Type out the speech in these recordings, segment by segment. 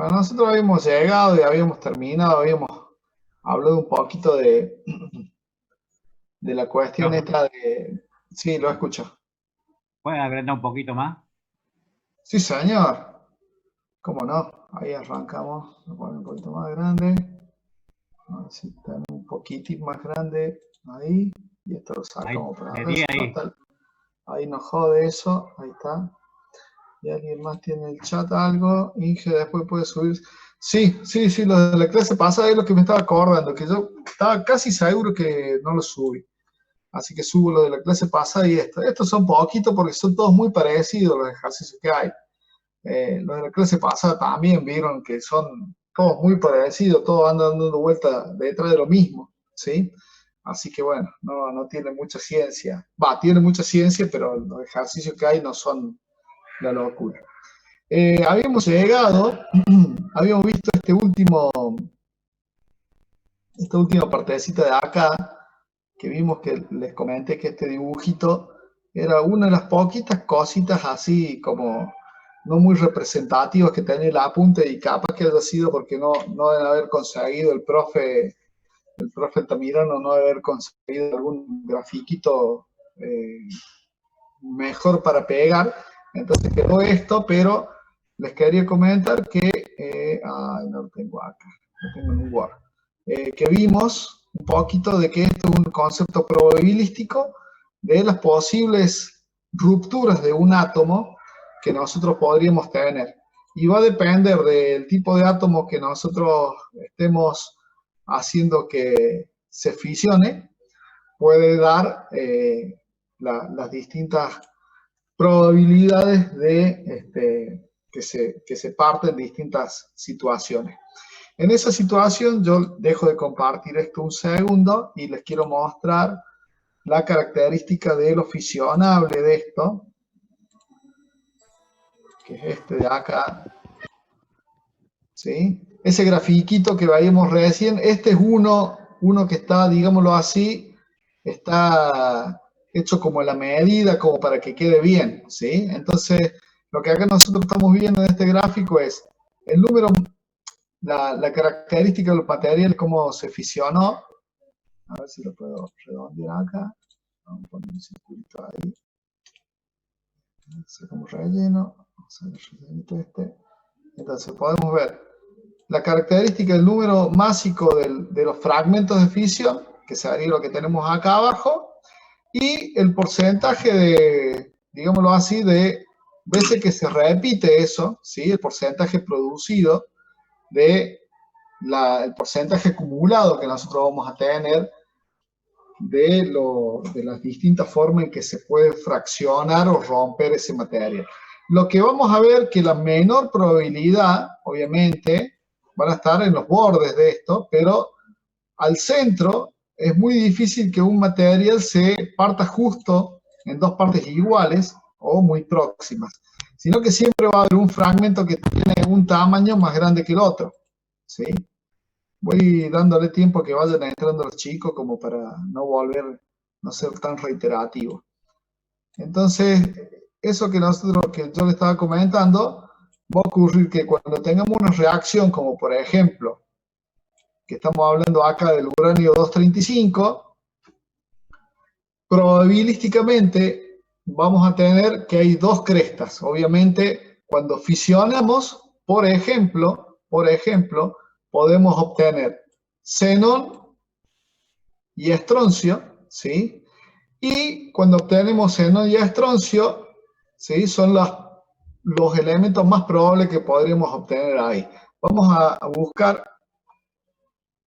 Bueno, nosotros habíamos llegado y habíamos terminado, habíamos hablado un poquito de la cuestión Yo, esta de... Sí, lo escucho. ¿pueden agrandar un poquito más? Sí, señor. ¿Cómo no? Ahí arrancamos. Lo ponemos un poquito más grande. A ver si está un poquitín más grande. Ahí. Y esto lo Ahí, sacamos para le acá. di Si no, ahí. ahí nos jode eso. Ahí está. ¿Y alguien más tiene en el chat algo? Inge después puede subir. Sí, sí, sí, lo de la clase pasada es lo que me estaba acordando, que yo estaba casi seguro que no lo subí. Así que subo lo de la clase pasada y esto. Estos son poquitos porque son todos muy parecidos los ejercicios que hay. Los de la clase pasada también vieron que son todos muy parecidos, todos andan dando vueltas detrás de lo mismo, ¿sí? Así que bueno, no tiene mucha ciencia. Va, tiene mucha ciencia, pero los ejercicios que hay no son la locura. Habíamos llegado, habíamos visto esta última partecita de acá, que vimos que les comenté que este dibujito era una de las poquitas cositas así como no muy representativas que tenía el apunte y capaz que haya sido porque no deben haber conseguido el profe Altamirano no debe haber conseguido algún grafiquito mejor para pegar. Entonces quedó esto, pero les quería comentar que, ay, no lo tengo acá, lo tengo en un Word, que vimos un poquito de que esto es un concepto probabilístico de las posibles rupturas de un átomo que nosotros podríamos tener. Y va a depender del tipo de átomo que nosotros estemos haciendo que se fisione, puede dar las distintas probabilidades de que se parten en distintas situaciones. En esa situación yo dejo de compartir esto un segundo y les quiero mostrar la característica de lo fisionable de esto, que es este de acá, ¿sí? Ese grafiquito que veíamos recién, este es uno que está, digámoslo así, está hecho como la medida, como para que quede bien, ¿sí? Entonces, lo que acá nosotros estamos viendo en este gráfico es el número, la característica del material, cómo se fisionó. A ver si lo puedo redondear acá. Vamos a poner un circulito ahí. Sacamos relleno. Vamos a ver el rellenito este. Entonces, podemos ver la característica del número másico de los fragmentos de fisión, que sería lo que tenemos acá abajo, y el porcentaje de, digámoslo así, de veces que se repite eso, ¿sí? El porcentaje producido de el porcentaje acumulado que nosotros vamos a tener de las distintas formas en que se puede fraccionar o romper ese material. Lo que vamos a ver que la menor probabilidad, obviamente, van a estar en los bordes de esto, pero al centro es muy difícil que un material se parta justo en dos partes iguales o muy próximas, sino que siempre va a haber un fragmento que tiene un tamaño más grande que el otro, ¿sí? Voy dándole tiempo a que vayan entrando los chicos como para no volver, no ser tan reiterativo. Entonces, eso que yo le estaba comentando, va a ocurrir que cuando tengamos una reacción, como por ejemplo, que estamos hablando acá del uranio 235, probabilísticamente vamos a tener que hay dos crestas. Obviamente, cuando fisionamos, por ejemplo, podemos obtener xenón y estroncio, ¿sí? Y cuando obtenemos xenón y estroncio, ¿sí? Son los elementos más probables que podríamos obtener ahí. Vamos a buscar,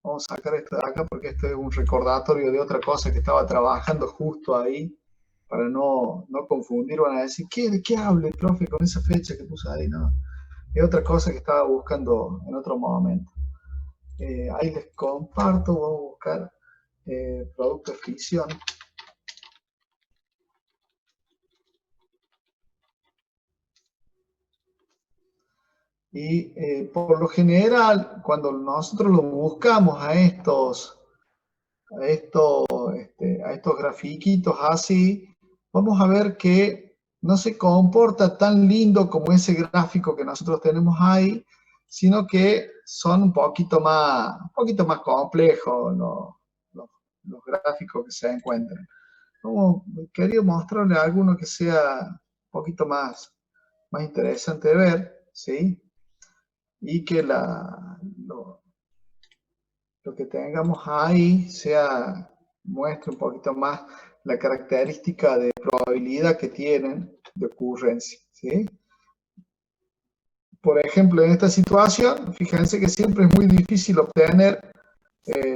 vamos a sacar esto de acá porque esto es un recordatorio de otra cosa que estaba trabajando justo ahí, para no confundir. Van a decir, ¿de qué habla el profe con esa fecha que puso ahí? No, es otra cosa que estaba buscando en otro momento. Ahí les comparto, vamos a buscar producto de fisión. Y por lo general, cuando nosotros lo buscamos a estos grafiquitos así, vamos a ver que no se comporta tan lindo como ese gráfico que nosotros tenemos ahí, sino que son un poquito más complejos los gráficos que se encuentran. Como quería mostrarle alguno que sea un poquito más interesante de ver, ¿sí? Y que lo que tengamos ahí muestre un poquito más la característica de probabilidad que tienen de ocurrencia, ¿sí? Por ejemplo, en esta situación, fíjense que siempre es muy difícil obtener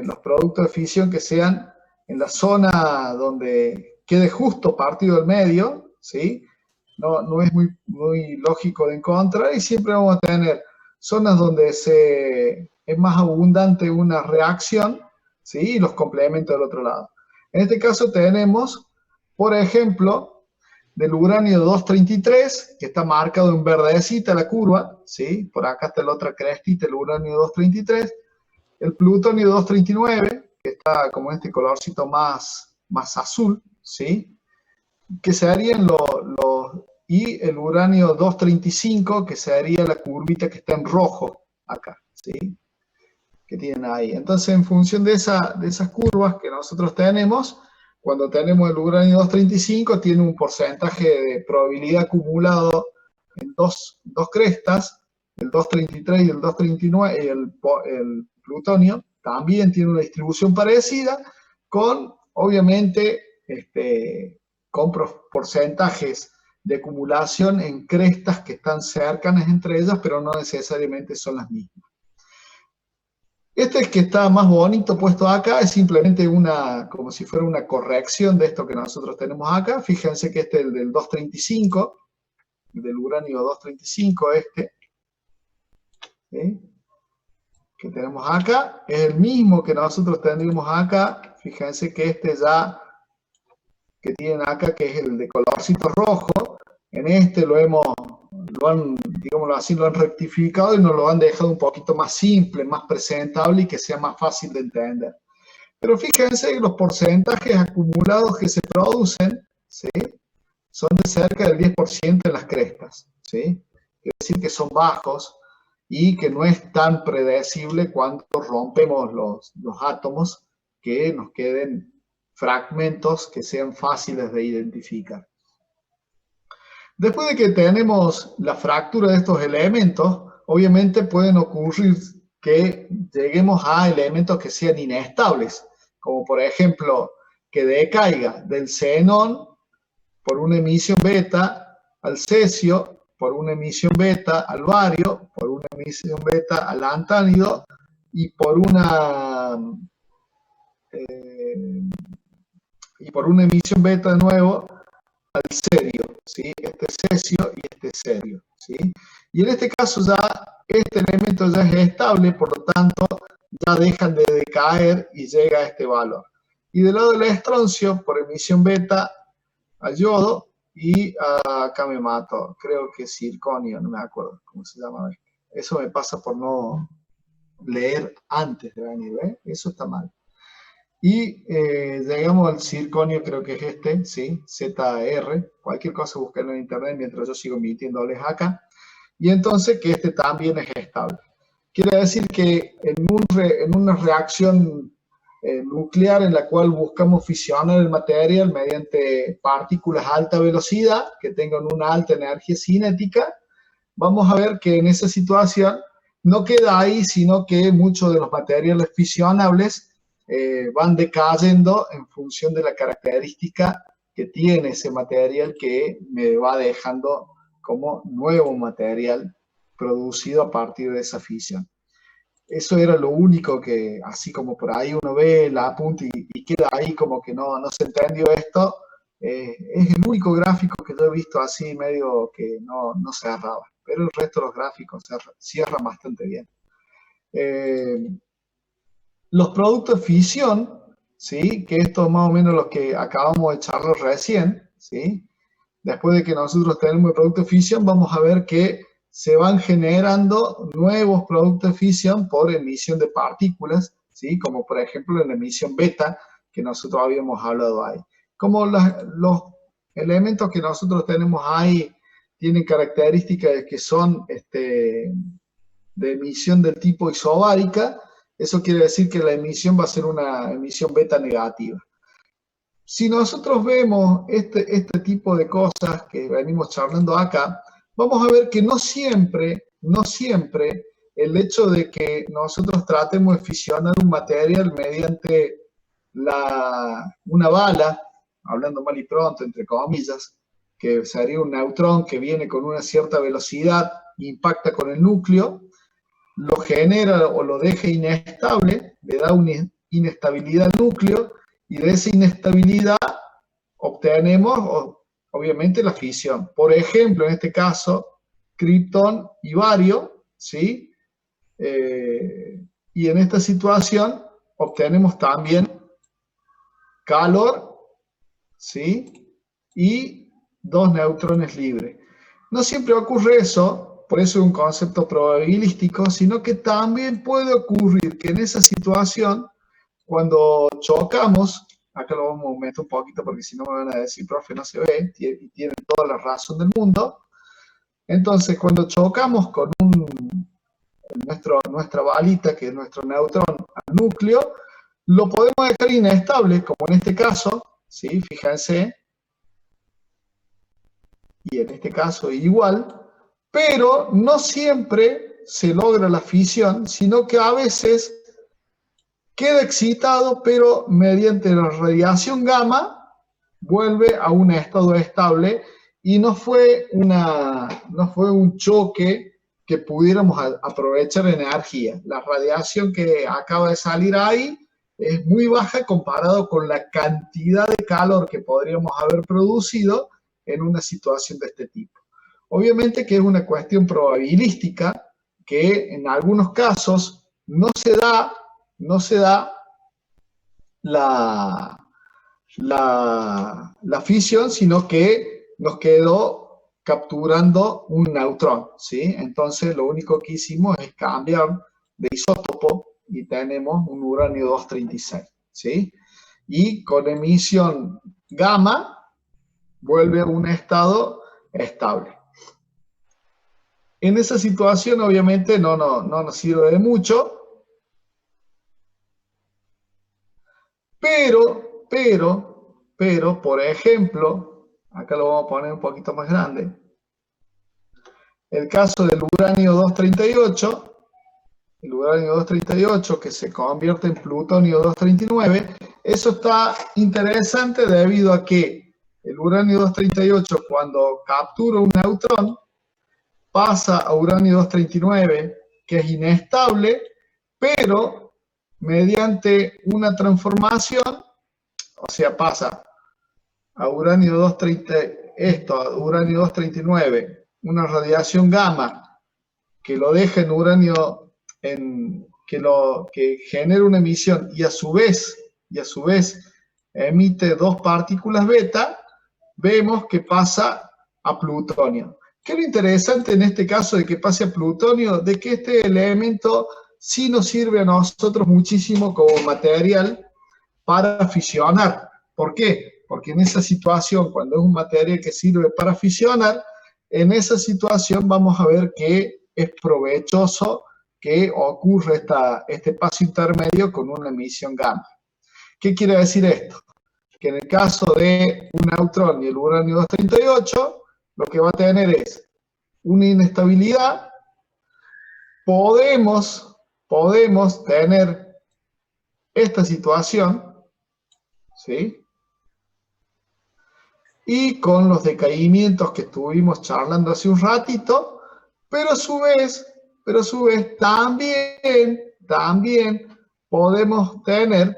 los productos de fisión que sean en la zona donde quede justo partido del medio, ¿sí? No es muy lógico de encontrar, y siempre vamos a tener zonas donde es más abundante una reacción, ¿sí? Y los complementos del otro lado. En este caso tenemos, por ejemplo, del uranio 233, que está marcado en verdecita la curva, ¿sí? Por acá está la otra crestita, el uranio 233, el plutonio 239, que está como este colorcito más azul, ¿sí? Que serían y el uranio 235, que sería la curvita que está en rojo acá, ¿sí? Que tienen ahí. Entonces, en función de esas curvas que nosotros tenemos, cuando tenemos el uranio 235, tiene un porcentaje de probabilidad acumulado en dos crestas, el 233 y el 239, y el plutonio también tiene una distribución parecida, obviamente, con porcentajes de acumulación en crestas que están cercanas entre ellas, pero no necesariamente son las mismas. Este que está más bonito puesto acá es simplemente como si fuera una corrección de esto que nosotros tenemos acá. Fíjense que este es el del 235, del uranio 235, ¿sí? Que tenemos acá, es el mismo que nosotros tendríamos acá. Fíjense que ya que tienen acá, que es el de colorcito rojo, en este digámoslo así, lo han rectificado y nos lo han dejado un poquito más simple, más presentable y que sea más fácil de entender. Pero fíjense que los porcentajes acumulados que se producen, ¿sí? Son de cerca del 10% en las crestas, ¿sí? Quiere decir que son bajos y que no es tan predecible cuando rompemos los átomos, que nos queden fragmentos que sean fáciles de identificar. Después de que tenemos la fractura de estos elementos, obviamente pueden ocurrir que lleguemos a elementos que sean inestables, como por ejemplo que decaiga del xenón por una emisión beta al cesio, por una emisión beta al bario, por una emisión beta al lantánido y por una emisión beta de nuevo al cerio, ¿sí? Este cesio y este cerio, ¿sí? Y en este caso ya este elemento ya es estable, por lo tanto ya dejan de decaer y llega a este valor. Y del lado del estroncio, por emisión beta al yodo, y acá me mato, creo que circonio, no me acuerdo cómo se llama. Eso me pasa por no leer antes de venir, ¿eh? Eso está mal. Y llegamos al circonio, creo que es este, ¿sí? ZR, cualquier cosa buscarlo en internet mientras yo sigo emitiéndoles acá. Y entonces que este también es estable. Quiere decir que en una reacción nuclear en la cual buscamos fisionar el material mediante partículas a alta velocidad que tengan una alta energía cinética, vamos a ver que en esa situación no queda ahí, sino que muchos de los materiales fisionables van decayendo en función de la característica que tiene ese material, que me va dejando como nuevo material producido a partir de esa fisión. Eso era lo único que, así como por ahí uno ve la apunta y queda ahí como que no se entendió esto, es el único gráfico que yo he visto así medio que no cerraba, pero el resto de los gráficos cierran bastante bien. Los productos de fisión, ¿sí? Que esto es más o menos lo que acabamos de charlar recién, ¿sí? Después de que nosotros tenemos el producto de fisión, vamos a ver que se van generando nuevos productos de fisión por emisión de partículas, ¿sí? Como por ejemplo en la emisión beta, que nosotros habíamos hablado ahí. Como los elementos que nosotros tenemos ahí tienen características de que son de emisión del tipo isobárica, eso quiere decir que la emisión va a ser una emisión beta negativa. Si nosotros vemos este tipo de cosas que venimos charlando acá, vamos a ver que no siempre el hecho de que nosotros tratemos de fisionar un material mediante una bala, hablando mal y pronto, entre comillas, que sería un neutrón que viene con una cierta velocidad, impacta con el núcleo, lo genera o lo deja inestable, le da una inestabilidad al núcleo, y de esa inestabilidad obtenemos, obviamente, la fisión. Por ejemplo, en este caso, kriptón y bario, ¿sí? Y en esta situación obtenemos también calor, ¿sí? Y dos neutrones libres. No siempre ocurre eso, por eso es un concepto probabilístico, sino que también puede ocurrir que en esa situación, cuando chocamos, acá lo vamos a meter un poquito porque si no me van a decir, profe, no se ve, y tienen toda la razón del mundo. Entonces, cuando chocamos con nuestra balita, que es nuestro neutrón al núcleo, lo podemos dejar inestable, como en este caso, ¿sí? Fíjense, y en este caso igual, pero no siempre se logra la fisión, sino que a veces queda excitado, pero mediante la radiación gamma vuelve a un estado estable y no fue un choque que pudiéramos aprovechar energía. La radiación que acaba de salir ahí es muy baja comparado con la cantidad de calor que podríamos haber producido en una situación de este tipo. Obviamente que es una cuestión probabilística que en algunos casos no se da la fisión, sino que nos quedó capturando un neutrón, ¿sí? Entonces lo único que hicimos es cambiar de isótopo y tenemos un uranio 236, ¿sí? Y con emisión gamma vuelve a un estado estable. En esa situación obviamente no nos sirve de mucho, pero, por ejemplo, acá lo vamos a poner un poquito más grande, el caso del uranio 238, el uranio 238 que se convierte en plutonio 239, eso está interesante debido a que el uranio 238 cuando captura un neutrón pasa a uranio 239, que es inestable, pero mediante una transformación, o sea, pasa a uranio 230, a uranio 239, una radiación gamma que lo deja en uranio, que genera una emisión y a su vez emite dos partículas beta, vemos que pasa a plutonio. ¿Qué es lo interesante en este caso de que pase a plutonio? De que este elemento sí nos sirve a nosotros muchísimo como material para fisionar. ¿Por qué? Porque en esa situación, cuando es un material que sirve para fisionar, en esa situación vamos a ver que es provechoso que ocurra este paso intermedio con una emisión gamma. ¿Qué quiere decir esto? Que en el caso de un neutrón y el uranio 238, lo que va a tener es una inestabilidad. Podemos tener esta situación, ¿sí? Y con los decaimientos que estuvimos charlando hace un ratito, pero a su vez también podemos tener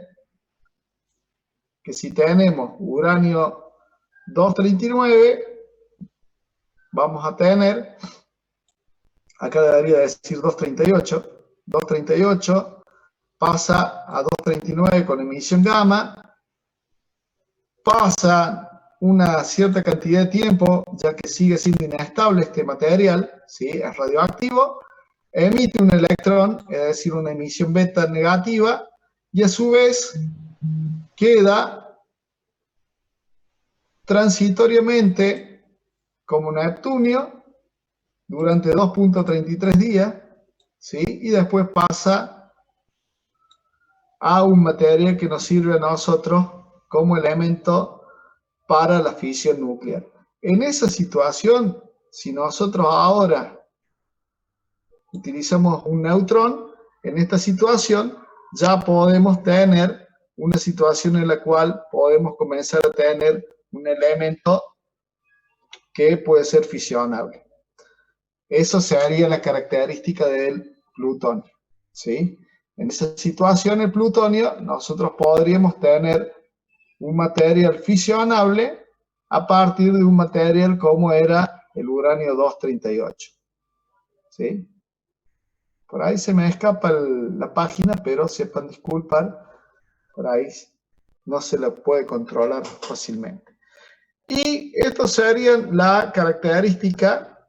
que si tenemos uranio 239, vamos a tener, acá debería decir 238 pasa a 239 con emisión gamma, pasa una cierta cantidad de tiempo, ya que sigue siendo inestable este material, ¿sí? Es radioactivo, emite un electrón, es decir, una emisión beta negativa, y a su vez queda transitoriamente como Neptunio durante 2.33 días, ¿sí? Y después pasa a un material que nos sirve a nosotros como elemento para la fisión nuclear. En esa situación, si nosotros ahora utilizamos un neutrón, en esta situación ya podemos tener una situación en la cual podemos comenzar a tener un elemento que puede ser fisionable. Eso sería la característica del plutonio, ¿sí? En esa situación, el plutonio, nosotros podríamos tener un material fisionable a partir de un material como era el uranio 238, ¿sí? Por ahí se me escapa la página, pero sepan disculpar, por ahí no se la puede controlar fácilmente. Y esto sería la característica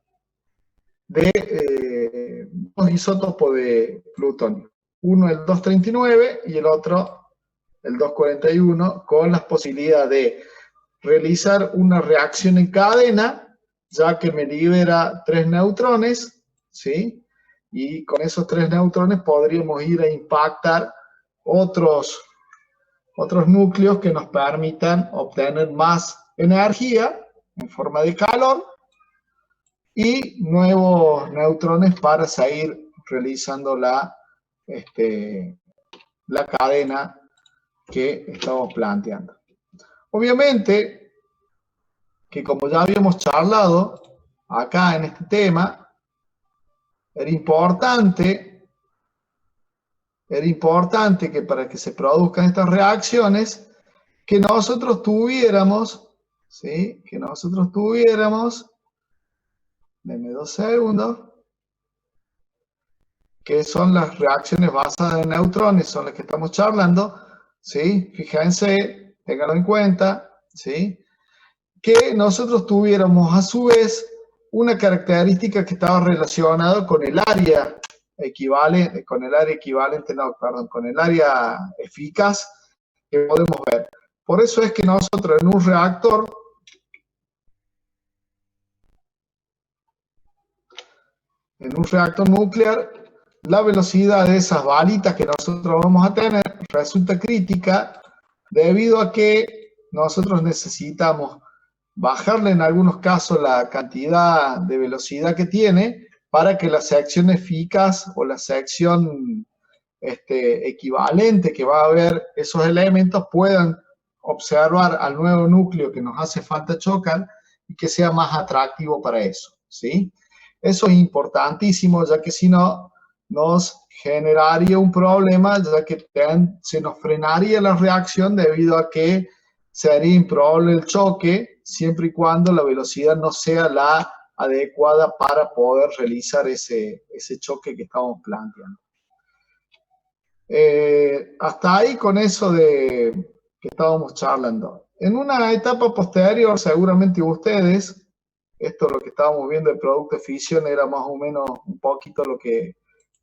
de dos isótopos de plutonio. Uno el 239 y el otro el 241, con las posibilidades de realizar una reacción en cadena, ya que me libera 3 neutrones, ¿sí? Y con esos 3 neutrones podríamos ir a impactar otros núcleos que nos permitan obtener más energía en forma de calor y nuevos neutrones para seguir realizando la cadena que estamos planteando. Obviamente que, como ya habíamos charlado acá en este tema, era importante que para que se produzcan estas reacciones, que nosotros tuviéramos, ¿sí? Denme 2 segundos, que son las reacciones basadas en neutrones, son las que estamos charlando, ¿sí? Fíjense, ténganlo en cuenta, ¿sí? Que nosotros tuviéramos a su vez una característica que estaba relacionada con el área equivalente, con el área eficaz que podemos ver. Por eso es que nosotros en un reactor nuclear, la velocidad de esas balitas que nosotros vamos a tener resulta crítica debido a que nosotros necesitamos bajarle en algunos casos la cantidad de velocidad que tiene para que la sección eficaz o la sección equivalente que va a haber esos elementos puedan observar al nuevo núcleo que nos hace falta chocar y que sea más atractivo para eso, ¿sí? Eso es importantísimo, ya que si no, nos generaría un problema, ya que se nos frenaría la reacción debido a que sería improbable el choque, siempre y cuando la velocidad no sea la adecuada para poder realizar ese choque que estamos planteando. Hasta ahí con eso de que estábamos charlando. En una etapa posterior, seguramente ustedes, esto lo que estábamos viendo del producto de fisión era más o menos un poquito lo que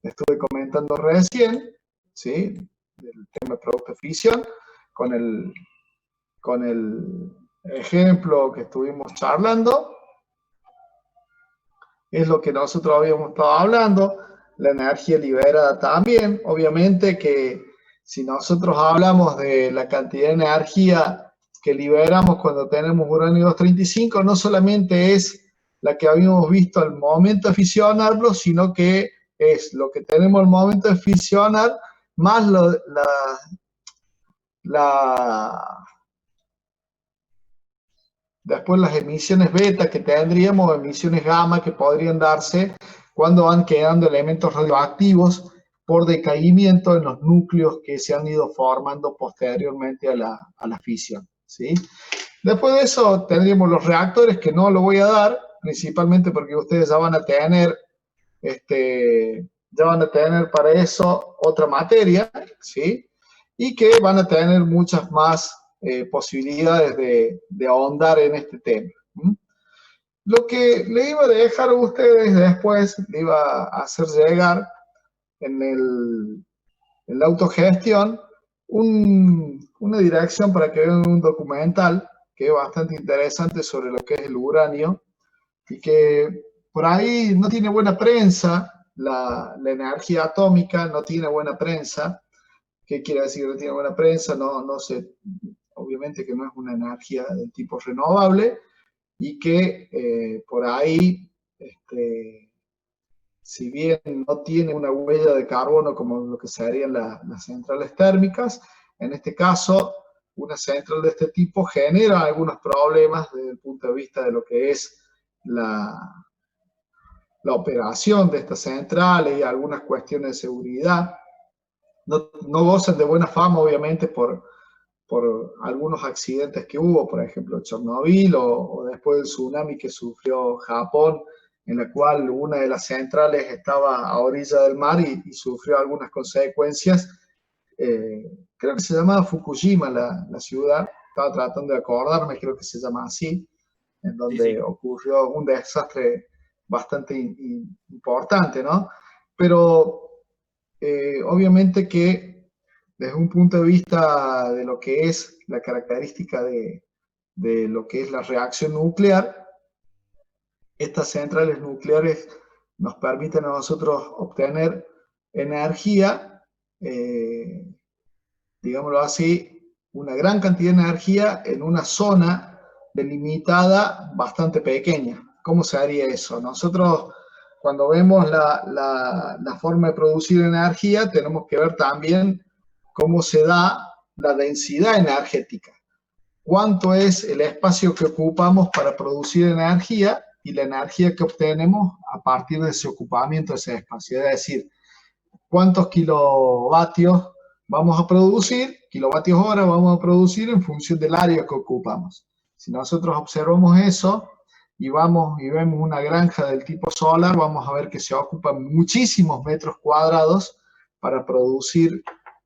estuve comentando recién, ¿sí? Del tema de producto de fisión, con el ejemplo que estuvimos charlando. Es lo que nosotros habíamos estado hablando, la energía liberada también. Obviamente que si nosotros hablamos de la cantidad de energía que liberamos cuando tenemos uranio 235, no solamente es la que habíamos visto al momento de fisionarlo, sino que es lo que tenemos al momento de fisionar, más después las emisiones beta que tendríamos, emisiones gamma que podrían darse cuando van quedando elementos radioactivos por decaimiento en los núcleos que se han ido formando posteriormente a la fisión, ¿sí? Después de eso tendríamos los reactores, que no lo voy a dar, principalmente porque ustedes ya van a tener para eso otra materia, ¿sí? Y que van a tener muchas más posibilidades de ahondar en este tema. Lo que le iba a dejar a ustedes después, le iba a hacer llegar en la autogestión una dirección para que vean un documental que es bastante interesante sobre lo que es el uranio y que por ahí no tiene buena prensa, la energía atómica no tiene buena prensa. ¿Qué quiere decir que no tiene buena prensa? Obviamente que no es una energía del tipo renovable y que por ahí, si bien no tiene una huella de carbono como lo que serían las centrales térmicas, en este caso una central de este tipo genera algunos problemas desde el punto de vista de lo que es la operación de estas centrales y algunas cuestiones de seguridad. No gozan de buena fama, obviamente, por algunos accidentes que hubo, por ejemplo, Chernobyl o después del tsunami que sufrió Japón, en la cual una de las centrales estaba a orilla del mar y sufrió algunas consecuencias. Creo que se llamaba Fukushima la ciudad, estaba tratando de acordarme, creo que se llama así, en Sí, donde sí. ocurrió un desastre bastante importante, ¿no? Pero obviamente que desde un punto de vista de lo que es la característica de lo que es la reacción nuclear, estas centrales nucleares nos permiten a nosotros obtener energía, digámoslo así, una gran cantidad de energía en una zona delimitada bastante pequeña. ¿Cómo se haría eso? Nosotros, cuando vemos la forma de producir energía, tenemos que ver también cómo se da la densidad energética. Cuánto es el espacio que ocupamos para producir energía y la energía que obtenemos a partir de ese ocupamiento de ese espacio. Es decir, cuántos kilovatios vamos a producir, kilovatios hora vamos a producir en función del área que ocupamos. Si nosotros observamos eso y vamos y vemos una granja del tipo solar, vamos a ver que se ocupan muchísimos metros cuadrados para producir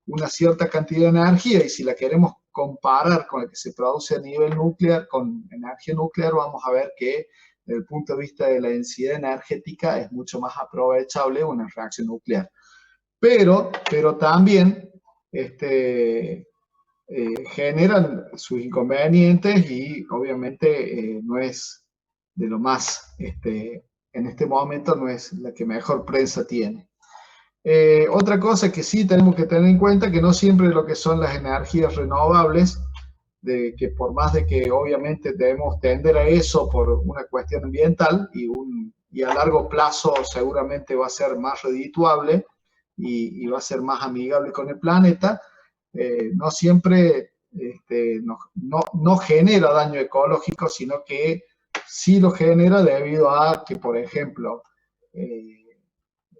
una cierta cantidad de energía, y si la queremos comparar con la que se produce a nivel nuclear, con energía nuclear, vamos a ver que desde el punto de vista de la densidad energética es mucho más aprovechable una reacción nuclear. Pero también generan sus inconvenientes y obviamente no es de lo más, en este momento no es la que mejor prensa tiene. Otra cosa que sí tenemos que tener en cuenta, que no siempre lo que son las energías renovables, de que por más de que obviamente debemos tender a eso por una cuestión ambiental y a largo plazo seguramente va a ser más redituable y va a ser más amigable con el planeta, no siempre no genera daño ecológico, sino que sí lo genera debido a que, por ejemplo,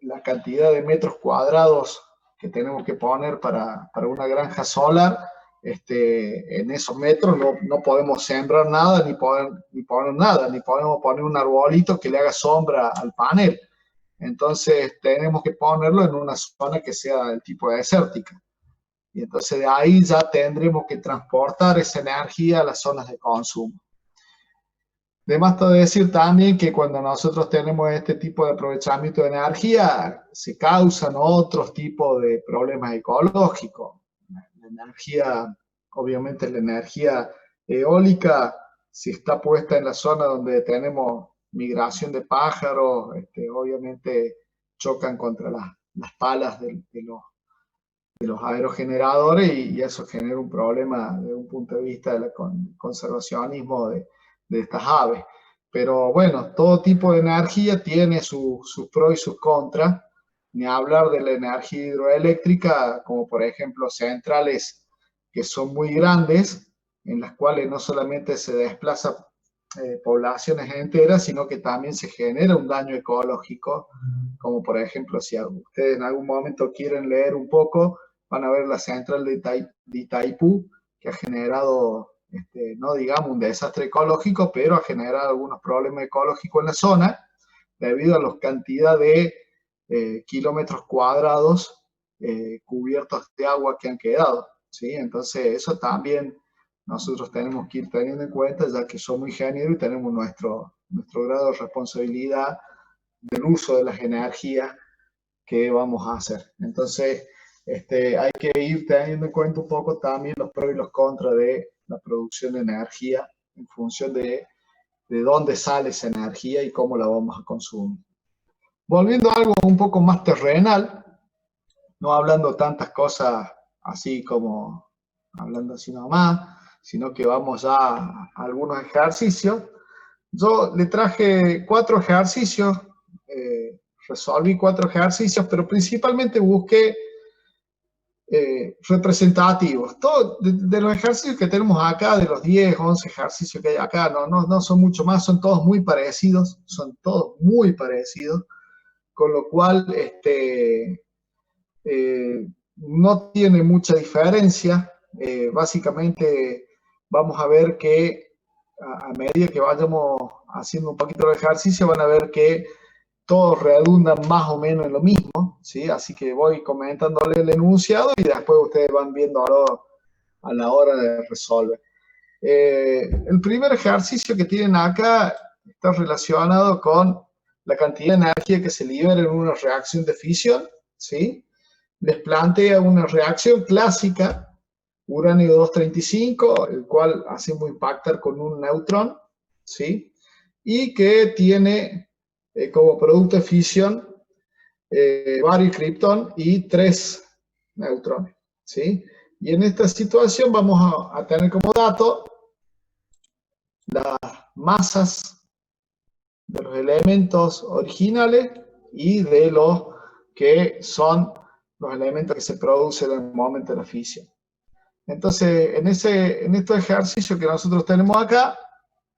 la cantidad de metros cuadrados que tenemos que poner para una granja solar, en esos metros no podemos sembrar nada, ni poner nada, ni podemos poner un arbolito que le haga sombra al panel. Entonces tenemos que ponerlo en una zona que sea del tipo desértica. Y entonces de ahí ya tendremos que transportar esa energía a las zonas de consumo. De más todo decir también que cuando nosotros tenemos este tipo de aprovechamiento de energía, se causan otros tipos de problemas ecológicos. La energía, obviamente la energía eólica, si está puesta en la zona donde tenemos migración de pájaros, obviamente chocan contra las palas de los aerogeneradores y eso genera un problema desde un punto de vista del conservacionismo de estas aves. Pero bueno, todo tipo de energía tiene sus pros y sus contras, ni hablar de la energía hidroeléctrica, como por ejemplo centrales que son muy grandes, en las cuales no solamente se desplazan poblaciones enteras, sino que también se genera un daño ecológico, como por ejemplo, si ustedes en algún momento quieren leer un poco, van a ver la central de Itaipú, que ha generado, no digamos un desastre ecológico, pero ha generado algunos problemas ecológicos en la zona, debido a la cantidad de kilómetros cuadrados cubiertos de agua que han quedado, ¿sí? Entonces eso también nosotros tenemos que ir teniendo en cuenta, ya que somos ingenieros y tenemos nuestro grado de responsabilidad del uso de las energías que vamos a hacer. Entonces, hay que ir teniendo en cuenta un poco también los pros y los contras de la producción de energía en función de dónde sale esa energía y cómo la vamos a consumir. Volviendo a algo un poco más terrenal, no hablando tantas cosas así como hablando así nomás, sino que vamos ya a algunos ejercicios. Yo le traje 4 ejercicios, resolví 4 ejercicios, pero principalmente busqué representativos. Todo, de los ejercicios que tenemos acá, de los 10, 11 ejercicios que hay acá, no son mucho más, son todos muy parecidos, con lo cual no tiene mucha diferencia. Básicamente vamos a ver que a medida que vayamos haciendo un poquito de ejercicio, van a ver que todos redundan más o menos en lo mismo, ¿sí? Así que voy comentándole el enunciado y después ustedes van viendo a la hora de resolver. El primer ejercicio que tienen acá está relacionado con la cantidad de energía que se libera en una reacción de fisión, ¿sí? Les plantea una reacción clásica, uranio 235, el cual hacemos impactar con un neutrón, ¿sí? Y que tiene como producto de fisión bario y criptón y 3 neutrones, ¿sí? Y en esta situación vamos a tener como dato las masas de los elementos originales y de los que son los elementos que se producen en el momento de la fisión. Entonces, en estos ejercicios que nosotros tenemos acá,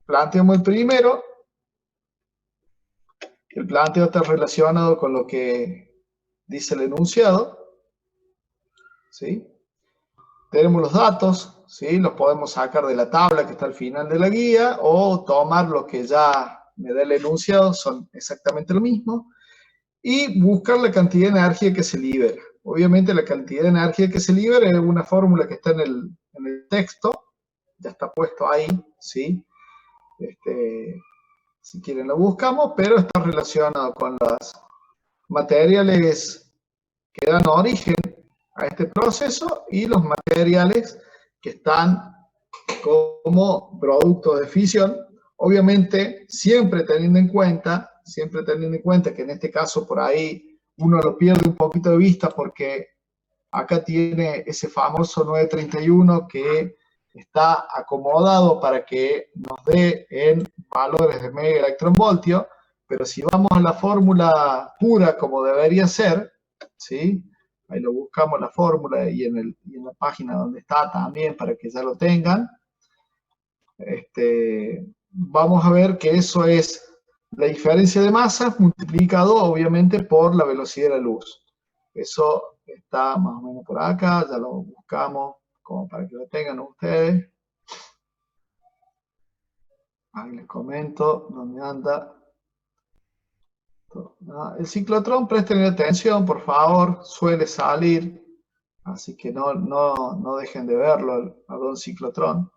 planteamos el primero. El planteo está relacionado con lo que dice el enunciado, ¿sí? Tenemos los datos, ¿sí? Los podemos sacar de la tabla que está al final de la guía o tomar lo que ya me da el enunciado, son exactamente lo mismo, y buscar la cantidad de energía que se libera. Obviamente la cantidad de energía que se libera es una fórmula que está en el texto, ya está puesto ahí, ¿sí? Si quieren lo buscamos, pero está relacionado con los materiales que dan origen a este proceso y los materiales que están como producto de fisión, obviamente siempre teniendo en cuenta que en este caso por ahí uno lo pierde un poquito de vista porque acá tiene ese famoso 931 que está acomodado para que nos dé en valores de mega electronvoltio, pero si vamos a la fórmula pura como debería ser, ¿sí? Ahí lo buscamos la fórmula y en la página donde está también para que ya lo tengan. Vamos a ver que eso es la diferencia de masas multiplicado obviamente por la velocidad de la luz. Eso está más o menos por acá, ya lo buscamos como para que lo tengan ustedes. Ahí les comento dónde anda. El ciclotrón, presten atención, por favor, suele salir, así que no dejen de verlo a don ciclotrón.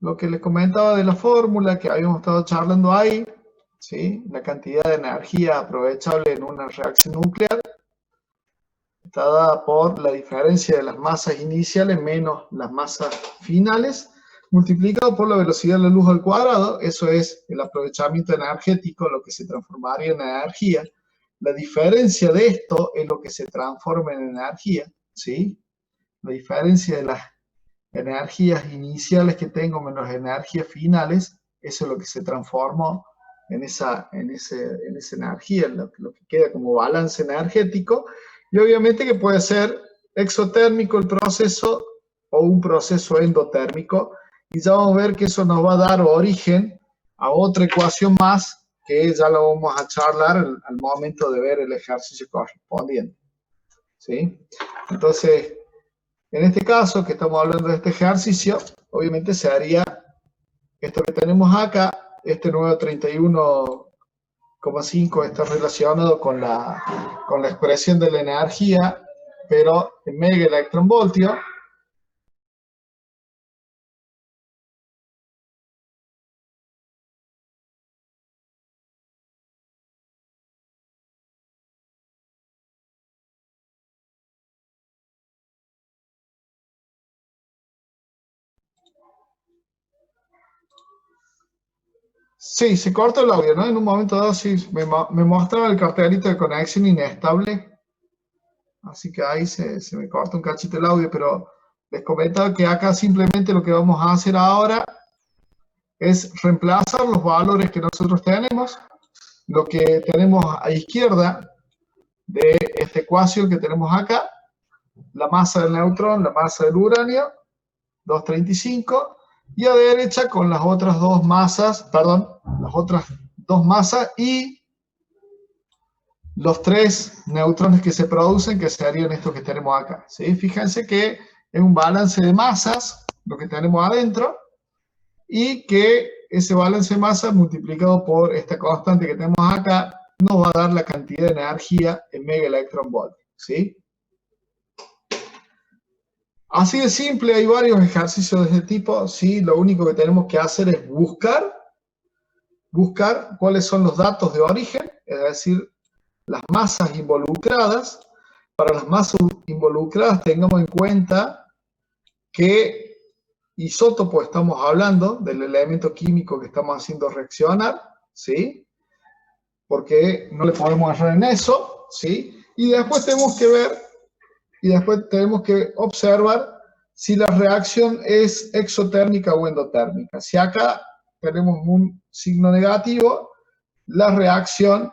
Lo que les comentaba de la fórmula que habíamos estado charlando ahí, ¿sí? La cantidad de energía aprovechable en una reacción nuclear está dada por la diferencia de las masas iniciales menos las masas finales, multiplicado por la velocidad de la luz al cuadrado. Eso es el aprovechamiento energético, lo que se transformaría en energía. La diferencia de esto es lo que se transforma en energía, ¿sí? La diferencia de las energías iniciales que tengo menos energías finales, eso es lo que se transformó en esa energía, lo que queda como balance energético, y obviamente que puede ser exotérmico el proceso o un proceso endotérmico, y ya vamos a ver que eso nos va a dar origen a otra ecuación más, que ya lo vamos a charlar al momento de ver el ejercicio correspondiente, ¿sí? Entonces, en este caso, que estamos hablando de este ejercicio, obviamente se haría esto que tenemos acá, este nuevo 31,5 está relacionado con la expresión de la energía, pero en mega electronvoltio. Sí, se corta el audio, ¿no? En un momento dado sí me mostraba el cartelito de conexión inestable, así que ahí se me corta un cachito el audio, pero les comentaba que acá simplemente lo que vamos a hacer ahora es reemplazar los valores que nosotros tenemos, lo que tenemos a izquierda de esta ecuación que tenemos acá, la masa del neutrón, la masa del uranio, 235, y a derecha con las otras dos masas, perdón, las otras dos masas y los tres neutrones que se producen, que serían estos que tenemos acá, ¿sí? Fíjense que es un balance de masas, lo que tenemos adentro, y que ese balance de masa multiplicado por esta constante que tenemos acá nos va a dar la cantidad de energía en megaelectronvolt, ¿sí? Así de simple, hay varios ejercicios de este tipo, ¿sí? Lo único que tenemos que hacer es buscar cuáles son los datos de origen, es decir, las masas involucradas. Para las masas involucradas tengamos en cuenta qué isótopo estamos hablando, del elemento químico que estamos haciendo reaccionar, ¿sí? Porque no le podemos errar en eso, ¿sí? Y después tenemos que ver, y después tenemos que observar si la reacción es exotérmica o endotérmica. Si acá tenemos un signo negativo, la reacción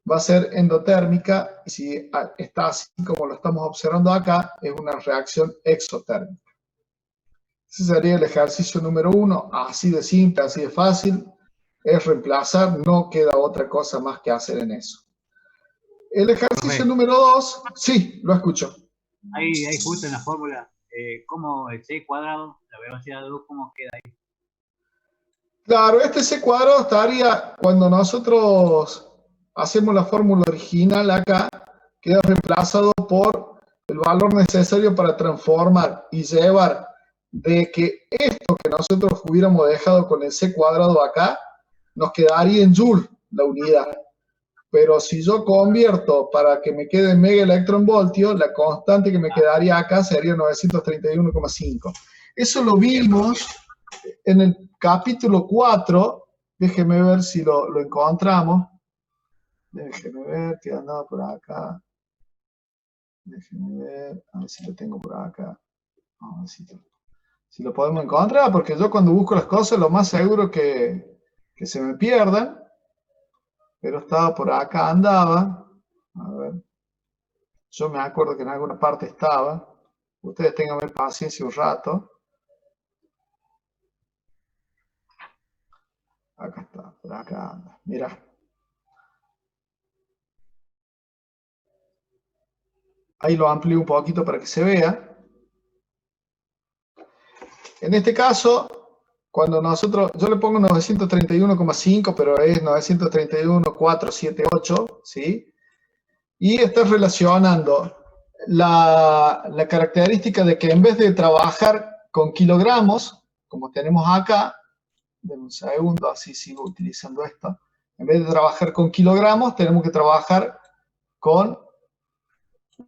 va a ser endotérmica, y si está así como lo estamos observando acá, es una reacción exotérmica. Ese sería el ejercicio número 1, así de simple, así de fácil, es reemplazar, no queda otra cosa más que hacer en eso. El ejercicio número 2, sí, lo escucho. Ahí justo en la fórmula, ¿cómo el C cuadrado, la velocidad de luz, cómo queda ahí? Claro, este C cuadrado estaría, cuando nosotros hacemos la fórmula original acá, queda reemplazado por el valor necesario para transformar y llevar de que esto que nosotros hubiéramos dejado con el C cuadrado acá, nos quedaría en Joule la unidad. Pero si yo convierto para que me quede en megaelectronvoltio, la constante que me quedaría acá sería 931,5. Eso lo vimos en el capítulo 4. Déjeme ver si lo encontramos. Déjeme ver que andaba por acá. Déjeme ver, a ver si lo tengo por acá. A ver si lo podemos encontrar, porque yo cuando busco las cosas lo más seguro que se me pierdan. Pero estaba por acá, andaba. A ver. Yo me acuerdo que en alguna parte estaba. Ustedes tengan paciencia un rato. Acá está, por acá anda. Mirá. Ahí lo amplío un poquito para que se vea. En este caso, cuando nosotros, yo le pongo 931,5, pero es 931,478, ¿sí? Y está relacionando la característica de que en vez de trabajar con kilogramos, como tenemos acá, denme un segundo, así sigo utilizando esto, en vez de trabajar con kilogramos, tenemos que trabajar con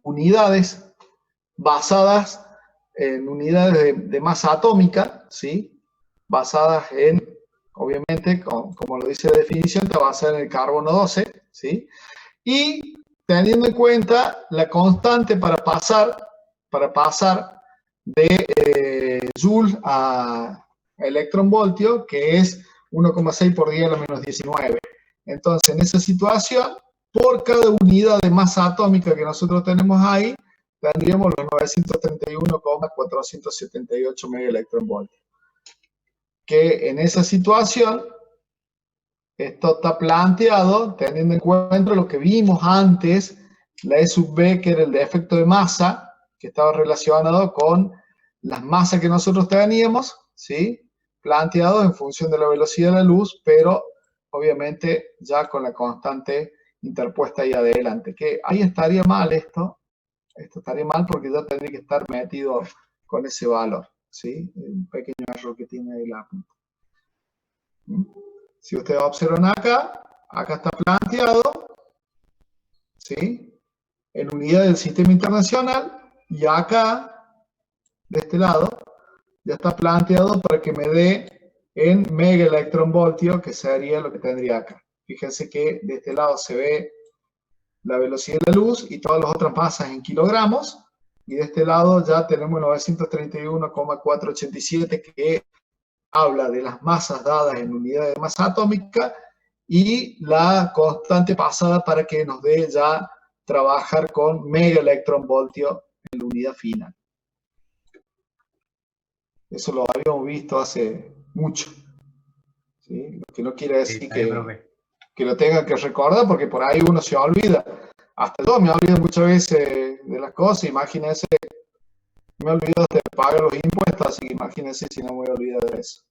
unidades basadas en unidades de masa atómica, ¿sí? Basadas en, obviamente, como lo dice la definición, está basada en el carbono 12, ¿sí? Y teniendo en cuenta la constante para pasar de Joule a electronvoltio, que es 1,6 por 10 a la menos 19. Entonces, en esa situación, por cada unidad de masa atómica que nosotros tenemos ahí, tendríamos los 931,478 megaelectronvoltios. Que en esa situación, esto está planteado teniendo en cuenta lo que vimos antes, la E sub B, que era el defecto de masa, que estaba relacionado con las masas que nosotros teníamos, ¿sí? Planteado en función de la velocidad de la luz, pero obviamente ya con la constante interpuesta ahí adelante. Que ahí estaría mal esto estaría mal porque ya tendría que estar metido con ese valor, ¿sí? Un pequeño error que tiene ahí la punta. Si ustedes observan acá está planteado, ¿sí? En unidad del sistema internacional, y acá, de este lado, ya está planteado para que me dé en megaelectronvoltio, que sería lo que tendría acá. Fíjense que de este lado se ve la velocidad de la luz y todas las otras masas en kilogramos, y de este lado ya tenemos 931,487 que habla de las masas dadas en unidades de masa atómica y la constante pasada para que nos dé ya trabajar con megaelectronvoltio en la unidad final. Eso lo habíamos visto hace mucho, ¿sí? Lo que no quiere decir Sí, que lo tenga que recordar, porque por ahí uno se olvida. Hasta yo me olvido muchas veces de las cosas. Imagínense, me olvido de pagar los impuestos, así que imagínense si no me voy a olvidar de eso.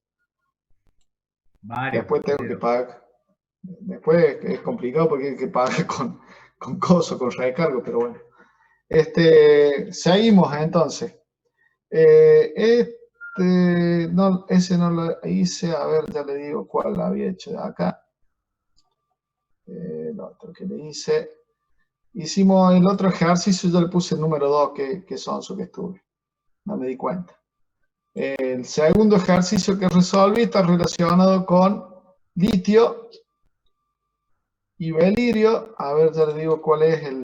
Después tengo que pagar. Después es complicado porque hay que pagar con costo, con recargo, pero bueno. Seguimos entonces. No, ese no lo hice, a ver, ya le digo cuál había hecho de acá. El otro que le hice. Hicimos el otro ejercicio, yo le puse el número 2, que sonso que estuve. No me di cuenta. El segundo ejercicio que resolví está relacionado con litio y belirio. A ver, ya le digo cuál es el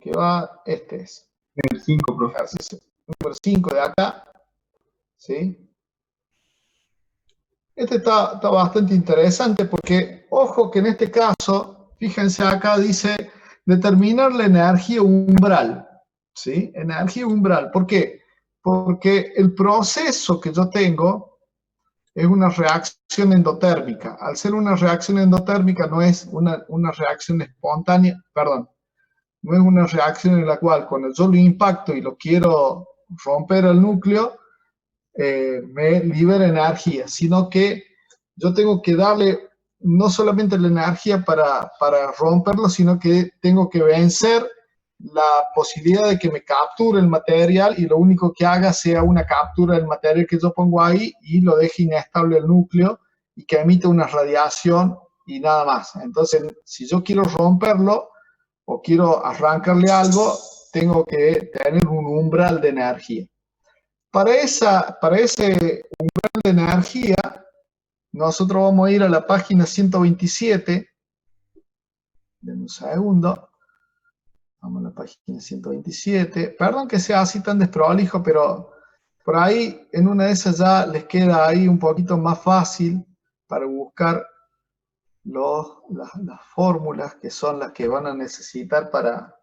que va. Este es. El 5, profe. Ejercicio número 5 de acá. ¿Sí? Este está bastante interesante porque, ojo que en este caso, fíjense acá, dice determinar la energía umbral. ¿Sí? Energía umbral. ¿Por qué? Porque el proceso que yo tengo es una reacción endotérmica. Al ser una reacción endotérmica no es una reacción espontánea, perdón, no es una reacción en la cual cuando yo lo impacto y lo quiero romper al núcleo, me libera energía, sino que yo tengo que darle no solamente la energía para romperlo, sino que tengo que vencer la posibilidad de que me capture el material y lo único que haga sea una captura del material que yo pongo ahí y lo deje inestable el núcleo y que emite una radiación y nada más. Entonces, si yo quiero romperlo o quiero arrancarle algo, tengo que tener un umbral de energía. Para ese umbral de energía, nosotros vamos a ir a la página 127. Denme un segundo. Vamos a la página 127. Perdón que sea así tan desprolijo, pero por ahí en una de esas ya les queda ahí un poquito más fácil para buscar las fórmulas que son las que van a necesitar para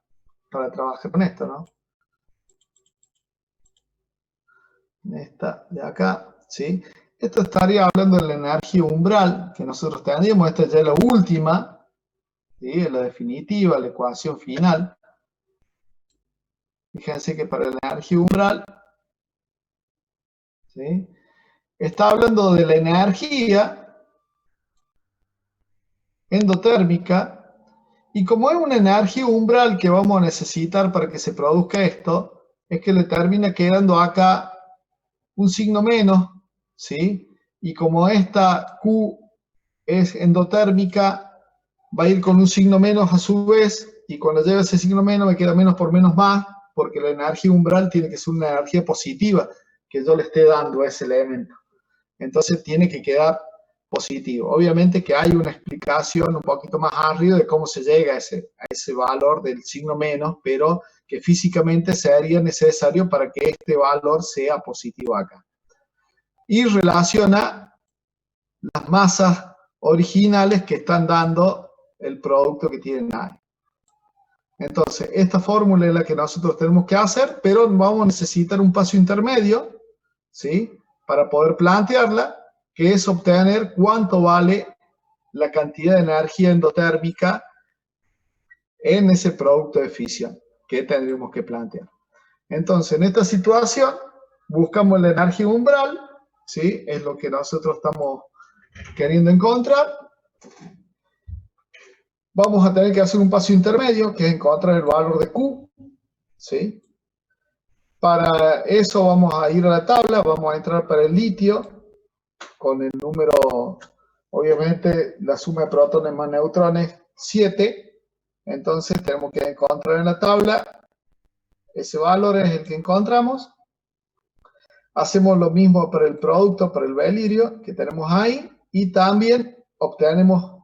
trabajar con esto, ¿no? Esta de acá, ¿sí? Esto estaría hablando de la energía umbral que nosotros tendríamos. Esta ya es la última, ¿sí? Es la definitiva, la ecuación final. Fíjense que para la energía umbral, ¿sí? Está hablando de la energía endotérmica, y como es una energía umbral que vamos a necesitar para que se produzca esto, es que le termina quedando acá un signo menos, ¿sí? Y como esta Q es endotérmica, va a ir con un signo menos a su vez, y cuando lleve ese signo menos me queda menos por menos más, porque la energía umbral tiene que ser una energía positiva que yo le esté dando a ese elemento. Entonces tiene que quedar positivo. Obviamente que hay una explicación un poquito más arriba de cómo se llega a ese valor del signo menos, pero que físicamente sería necesario para que este valor sea positivo acá. Y relaciona las masas originales que están dando el producto que tienen ahí. Entonces, esta fórmula es la que nosotros tenemos que hacer, pero vamos a necesitar un paso intermedio, ¿sí? Para poder plantearla, que es obtener cuánto vale la cantidad de energía endotérmica en ese producto de fisión que tendríamos que plantear. Entonces, en esta situación, buscamos la energía umbral, ¿sí? Es lo que nosotros estamos queriendo encontrar. Vamos a tener que hacer un paso intermedio, que es encontrar el valor de Q, ¿sí? Para eso vamos a ir a la tabla, vamos a entrar para el litio, con el número, obviamente, la suma de protones más neutrones, 7. Entonces tenemos que encontrar en la tabla, ese valor es el que encontramos. hacemos lo mismo para el producto, para el belirio que tenemos ahí, y también obtenemos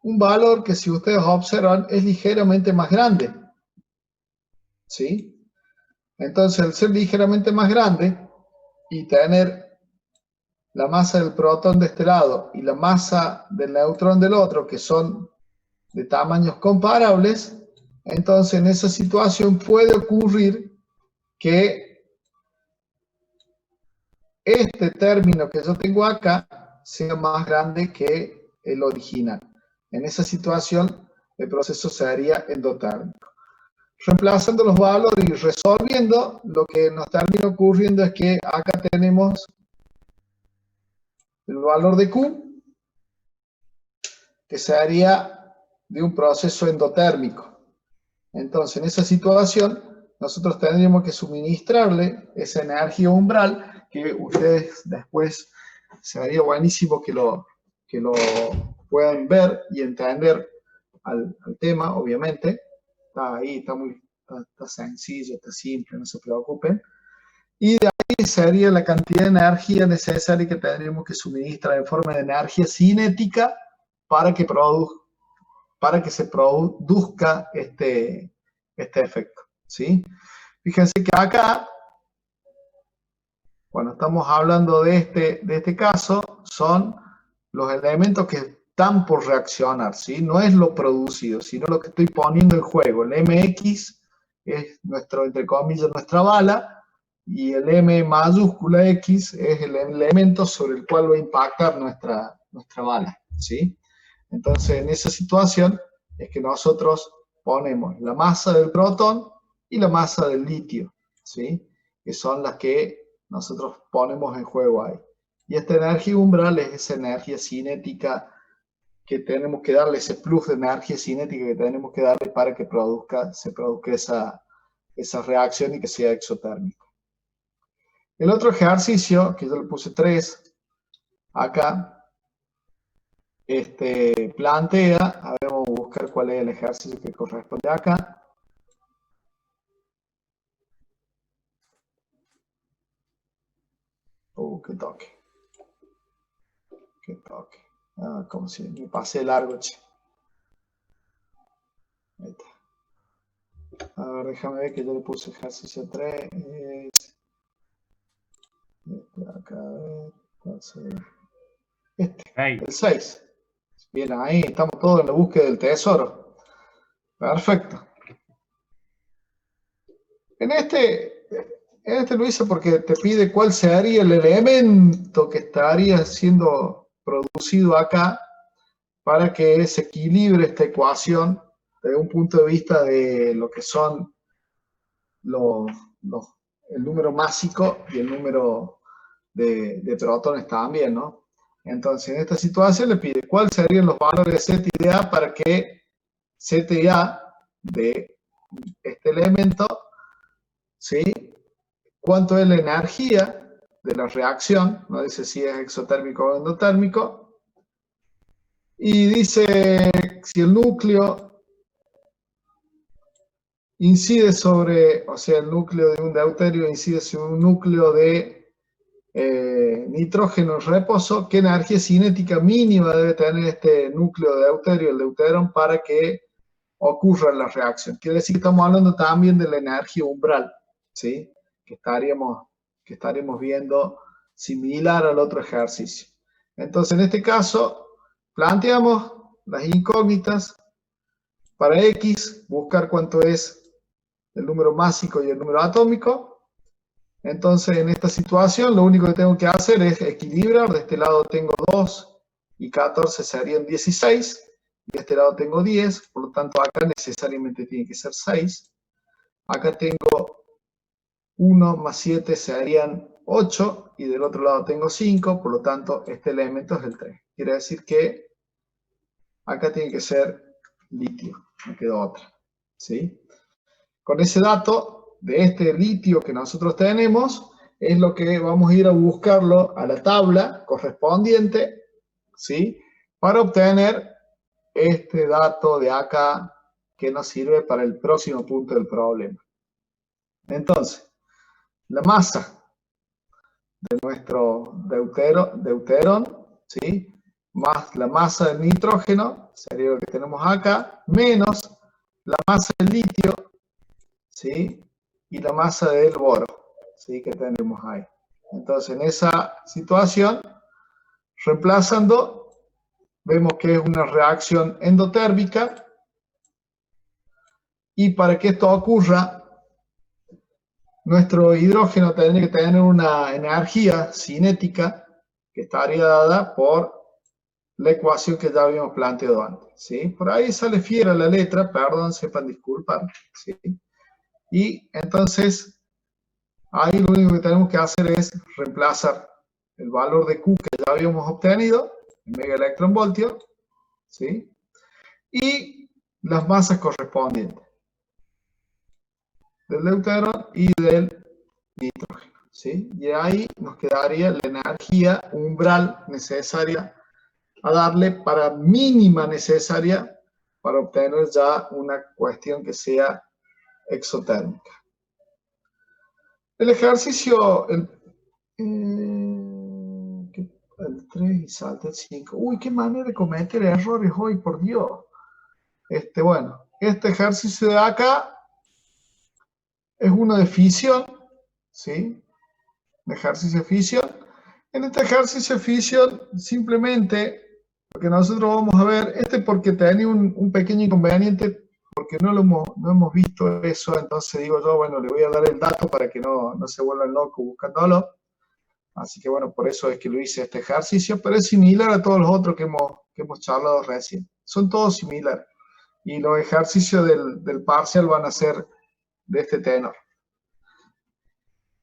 un valor que, si ustedes observan, es ligeramente más grande, ¿sí? Entonces, al ser ligeramente más grande y tener la masa del protón de este lado y la masa del neutrón del otro, que son de tamaños comparables, entonces en esa situación puede ocurrir que este término que yo tengo acá sea más grande que el original. En esa situación el proceso se haría endotérmico. Reemplazando los valores y resolviendo, lo que nos termina ocurriendo es que acá tenemos el valor de Q, que se haría de un proceso endotérmico. Entonces, en esa situación, nosotros tendríamos que suministrarle esa energía umbral, que ustedes después sería buenísimo que lo puedan ver y entender al tema, obviamente. Está ahí, está sencillo, está simple, no se preocupen. Y de ahí sería la cantidad de energía necesaria que tendríamos que suministrar en forma de energía cinética para que se produzca este efecto, ¿sí? Fíjense que acá, cuando estamos hablando de este caso, son los elementos que están por reaccionar, ¿sí? No es lo producido, sino lo que estoy poniendo en juego. El MX es nuestro, entre comillas, nuestra bala, y el M mayúscula X es el elemento sobre el cual va a impactar nuestra bala, ¿sí? Entonces, en esa situación es que nosotros ponemos la masa del protón y la masa del litio, ¿sí? Que son las que nosotros ponemos en juego ahí. Y esta energía umbral es esa energía cinética que tenemos que darle, ese plus de energía cinética que tenemos que darle para que se produzca esa reacción y que sea exotérmico. El otro ejercicio, que yo le puse 3 acá, plantea, a ver, vamos a buscar cuál es el ejercicio que corresponde acá. Qué toque. Qué toque. Ah, como si me pasé largo, che. Ahí está. A ver, déjame ver que yo le puse ejercicio 3. Acá, a ver, ¿cuál será? El 6. Bien, ahí estamos todos en la búsqueda del tesoro. Perfecto. En este lo hice porque te pide cuál sería el elemento que estaría siendo producido acá para que se equilibre esta ecuación desde un punto de vista de lo que son el número másico y el número de protones también, ¿no? Entonces, en esta situación le pide cuáles serían los valores de Z y de A para que Z y A de este elemento, ¿sí? Cuánto es la energía de la reacción, no dice si es exotérmico o endotérmico, y dice si el núcleo incide sobre, o sea, el núcleo de un deuterio incide sobre un núcleo de nitrógeno en reposo, qué energía cinética mínima debe tener este núcleo de deuterio, el deuterón, para que ocurra la reacción. Quiere decir que estamos hablando también de la energía umbral, ¿sí? Que estaríamos viendo similar al otro ejercicio. Entonces, en este caso, planteamos las incógnitas. Para X, buscar cuánto es el número másico y el número atómico. Entonces, en esta situación, lo único que tengo que hacer es equilibrar. De este lado tengo 2 y 14 serían 16. De este lado tengo 10, por lo tanto acá necesariamente tiene que ser 6. Acá tengo 1 más 7 serían 8, y del otro lado tengo 5, por lo tanto este elemento es el 3. Quiere decir que acá tiene que ser litio, no quedó otra, ¿sí? Con ese dato de este litio que nosotros tenemos, es lo que vamos a ir a buscarlo a la tabla correspondiente, ¿sí? Para obtener este dato de acá que nos sirve para el próximo punto del problema. Entonces, la masa de nuestro deuterón, ¿sí? Más la masa del nitrógeno, sería lo que tenemos acá, menos la masa del litio, ¿sí? Y la masa del boro, ¿sí? Que tenemos ahí. Entonces, en esa situación, reemplazando, vemos que es una reacción endotérmica, y para que esto ocurra, nuestro hidrógeno tendría que tener una energía cinética que estaría dada por la ecuación que ya habíamos planteado antes, ¿sí? Por ahí sale fiera la letra, perdón, sepan disculpar, ¿sí? Y entonces, ahí lo único que tenemos que hacer es reemplazar el valor de Q que ya habíamos obtenido, en megaelectronvoltio, ¿sí? Y las masas correspondientes del deuterón y del nitrógeno, ¿sí? Y ahí nos quedaría la energía umbral necesaria a darle para mínima necesaria para obtener ya una cuestión que sea exotérmica. El ejercicio, el 3 y salta el 5. Uy, qué manera de cometer errores hoy, por Dios. Bueno, este ejercicio de acá es uno de fisión, ¿sí? De ejercicio de fisión. En este ejercicio de fisión, simplemente, lo que nosotros vamos a ver, porque tenía un pequeño inconveniente, porque no hemos visto eso, entonces digo yo, bueno, le voy a dar el dato para que no se vuelvan locos buscándolo. Así que bueno, por eso es que lo hice este ejercicio, pero es similar a todos los otros que hemos charlado recién. Son todos similares. Y los ejercicios del parcial van a ser de este tenor.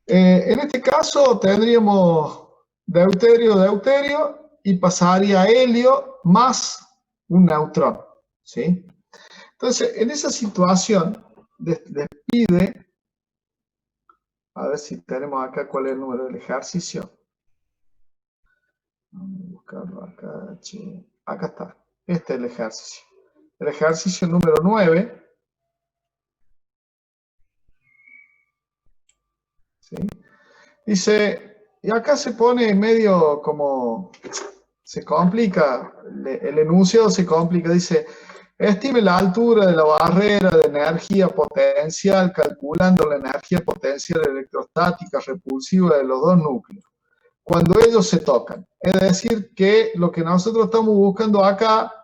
En este caso tendríamos deuterio y pasaría a helio más un neutrón, ¿sí? Entonces, en esa situación, les pide, a ver si tenemos acá cuál es el número del ejercicio. Vamos a buscarlo acá. Acá está. Este es el ejercicio. El ejercicio número 9. ¿Sí? Dice, y acá se pone medio como, se complica, el enunciado se complica, dice, estime la altura de la barrera de energía potencial calculando la energía potencial electrostática repulsiva de los dos núcleos, cuando ellos se tocan. Es decir, que lo que nosotros estamos buscando acá,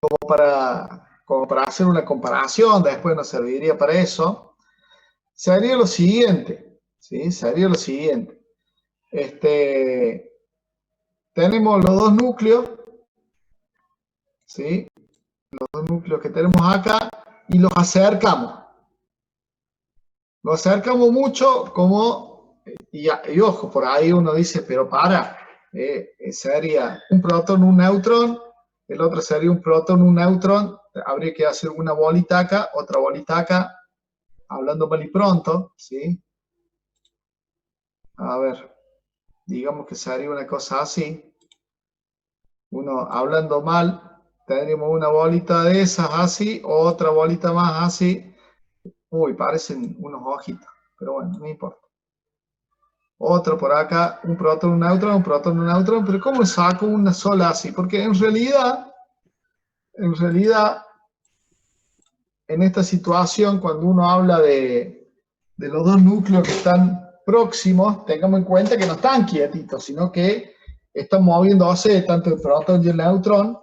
como para hacer una comparación, después nos serviría para eso, sería lo siguiente, ¿sí? Sería lo siguiente. Tenemos los dos núcleos, ¿sí? Los dos núcleos que tenemos acá, y los acercamos. Los acercamos mucho como, y ojo, por ahí uno dice, pero sería un protón, un neutrón, el otro sería un protón, un neutrón, habría que hacer una bolita acá, otra bolita acá, hablando mal y pronto, ¿sí? A ver, digamos que sería una cosa así. Uno hablando mal, tendríamos una bolita de esas así, otra bolita más así. Uy, parecen unos ojitos, pero bueno, no importa. Otro por acá, un protón, un neutrón, un protón, un neutrón, pero ¿cómo saco una sola así? Porque en realidad, en esta situación, cuando uno habla de los dos núcleos que están próximos, tengamos en cuenta que no están quietitos, sino que están moviéndose tanto el protón y el neutrón,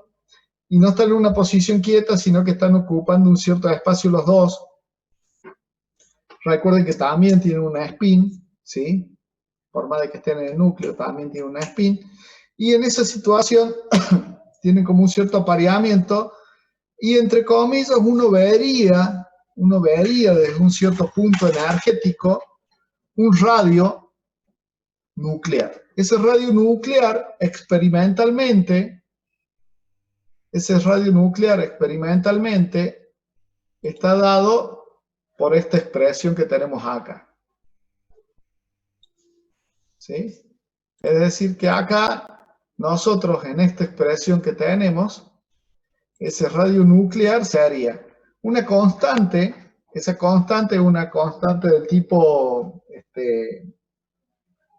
y no están en una posición quieta, sino que están ocupando un cierto espacio los dos. Recuerden que también tienen una spin, ¿sí? Por más de que estén en el núcleo, también tienen una spin. Y en esa situación tienen como un cierto apareamiento, y entre comillas uno vería desde un cierto punto energético un radio nuclear. Ese radio nuclear experimentalmente está dado por esta expresión que tenemos acá. ¿Sí? Es decir, que acá nosotros en esta expresión que tenemos, ese radio nuclear sería una constante, esa constante es una constante del tipo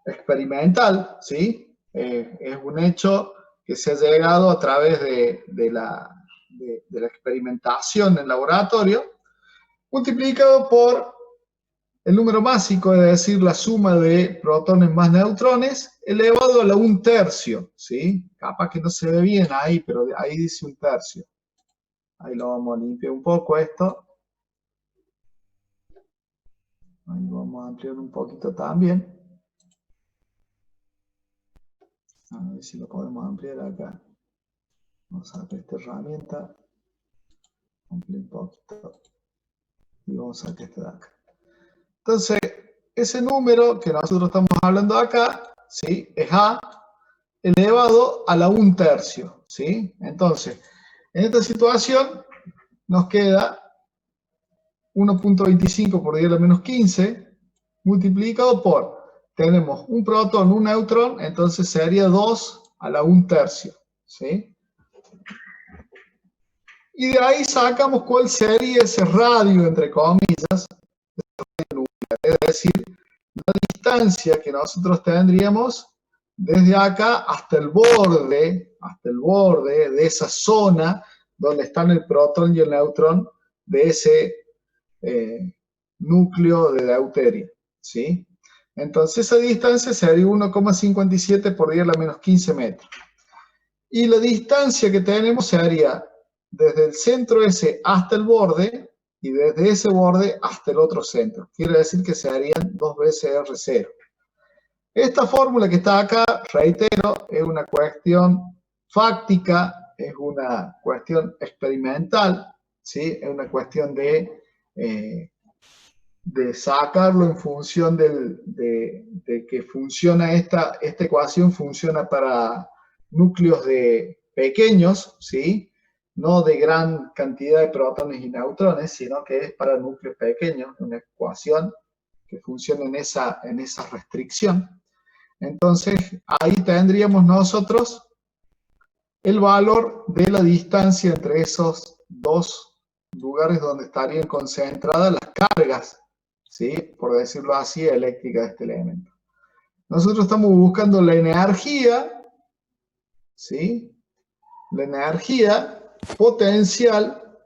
experimental, ¿sí? Es un hecho que se ha llegado a través de la experimentación en laboratorio, multiplicado por el número másico, es decir, la suma de protones más neutrones, elevado a la 1/3, ¿sí? Capaz que no se ve bien ahí, pero ahí dice 1/3. Ahí lo vamos a limpiar un poco esto. Ahí vamos a ampliar un poquito también. A ver si lo podemos ampliar acá. Vamos a sacar esta herramienta. Ampliar un poquito. Y vamos a sacar este de acá. Entonces, ese número que nosotros estamos hablando acá, ¿sí? Es A elevado a la 1/3, ¿sí? Entonces, en esta situación nos queda 1.25 por 10 a la menos 15 multiplicado por, tenemos un protón, un neutrón, entonces sería 2 a la 1/3, ¿sí? Y de ahí sacamos cuál sería ese radio, entre comillas, es decir, la distancia que nosotros tendríamos desde acá hasta el borde de esa zona donde están el protón y el neutrón de ese núcleo de deuterio, ¿sí? Entonces esa distancia sería 1,57 por 10 a la menos 15 metros. Y la distancia que tenemos sería desde el centro ese hasta el borde y desde ese borde hasta el otro centro. Quiere decir que se harían 2 veces R0. Esta fórmula que está acá, reitero, es una cuestión fáctica, es una cuestión experimental, ¿sí? Es una cuestión de sacarlo en función de que funciona esta ecuación, funciona para núcleos pequeños, ¿sí? No de gran cantidad de protones y neutrones, sino que es para núcleos pequeños, una ecuación que funciona en esa restricción. Entonces, ahí tendríamos nosotros el valor de la distancia entre esos dos lugares donde estarían concentradas las cargas, ¿sí? Por decirlo así, eléctricas de este elemento. Nosotros estamos buscando la energía, ¿sí? La energía potencial,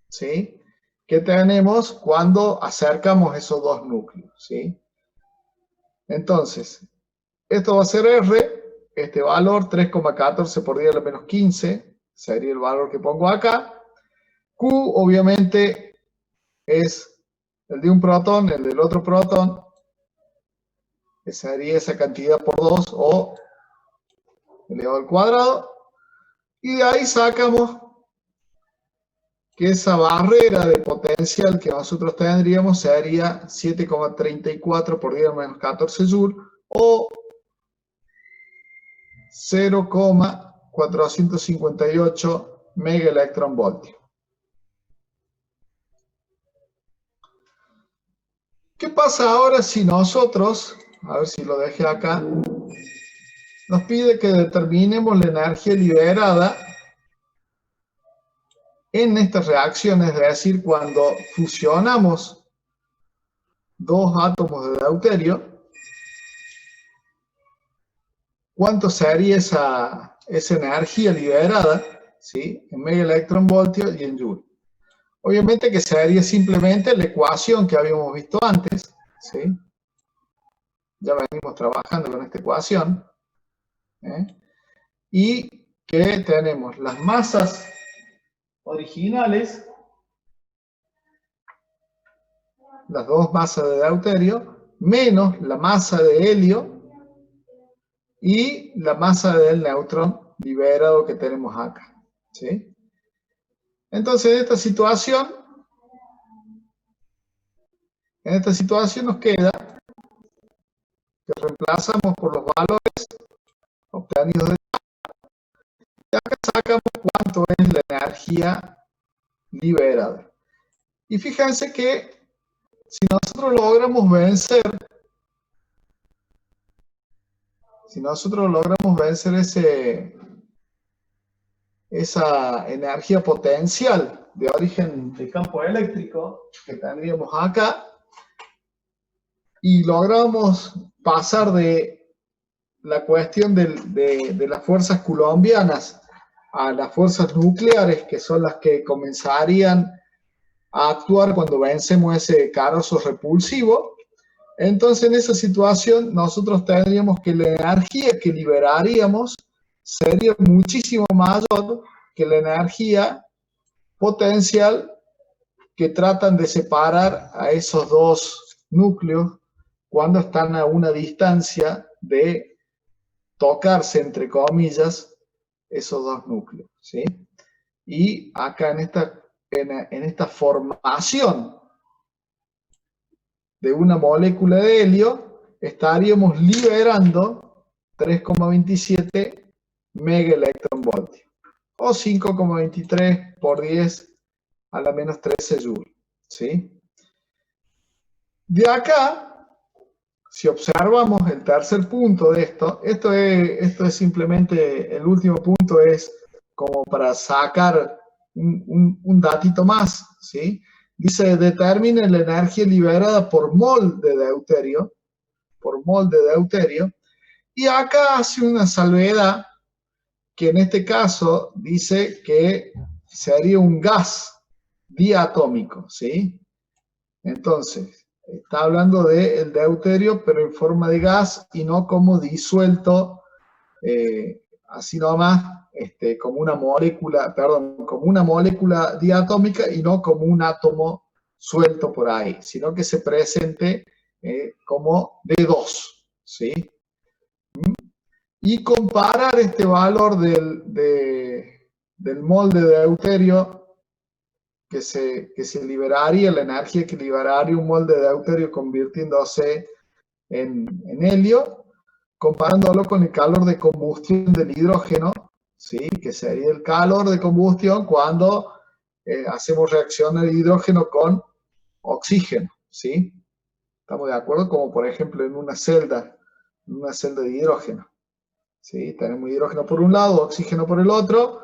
¿sí? Que tenemos cuando acercamos esos dos núcleos, ¿sí? Entonces, esto va a ser R, este valor 3,14 por 10 a la menos 15, sería el valor que pongo acá. Q obviamente es el de un protón, el del otro protón, que sería esa cantidad por 2 o elevado al cuadrado. Y de ahí sacamos que esa barrera de potencial que nosotros tendríamos sería 7,34 por 10 a la menos 14 joule o 0,458 megaelectronvoltios. ¿Qué pasa ahora si nosotros, a ver si lo dejé acá, nos pide que determinemos la energía liberada en estas reacciones, es decir, cuando fusionamos dos átomos de deuterio, ¿cuánto sería esa energía liberada, ¿sí? En megaelectronvoltios y en joule? Obviamente que sería simplemente la ecuación que habíamos visto antes, ¿sí? Ya venimos trabajando con esta ecuación, y que tenemos las masas originales, las dos masas de deuterio, menos la masa de helio y la masa del neutrón liberado que tenemos acá, ¿sí? Entonces, en esta situación nos queda que reemplazamos por los valores obtenidos de y acá sacamos cuánto es la energía liberada. Y fíjense que si nosotros logramos vencer esa energía potencial de origen de campo eléctrico que tendríamos acá, y logramos pasar de la cuestión de las fuerzas coulombianas a las fuerzas nucleares, que son las que comenzarían a actuar cuando vencemos ese carozo repulsivo, entonces en esa situación nosotros tendríamos que la energía que liberaríamos sería muchísimo mayor que la energía potencial que tratan de separar a esos dos núcleos cuando están a una distancia de tocarse, entre comillas, esos dos núcleos, ¿sí? Y acá en esta formación de una molécula de helio, estaríamos liberando 3,27 megaelectronvoltios, o 5,23 por 10 a la menos 13 joules, ¿sí? De acá, si observamos el tercer punto de esto es simplemente, el último punto es como para sacar un datito más, ¿sí? Dice, determine la energía liberada por mol de deuterio, y acá hace una salvedad que en este caso dice que sería un gas diatómico, ¿sí? Entonces, está hablando del deuterio, pero en forma de gas y no como disuelto, así nomás, como una molécula diatómica y no como un átomo suelto por ahí, sino que se presente como D2, ¿sí? Y comparar este valor del mol de deuterio que se liberaría, la energía que liberaría un mol de deuterio convirtiéndose en helio, comparándolo con el calor de combustión del hidrógeno, ¿sí? Que sería el calor de combustión cuando hacemos reaccionar el hidrógeno con oxígeno, ¿sí? ¿Estamos de acuerdo? Como por ejemplo en una celda de hidrógeno, ¿sí? Tenemos hidrógeno por un lado, oxígeno por el otro.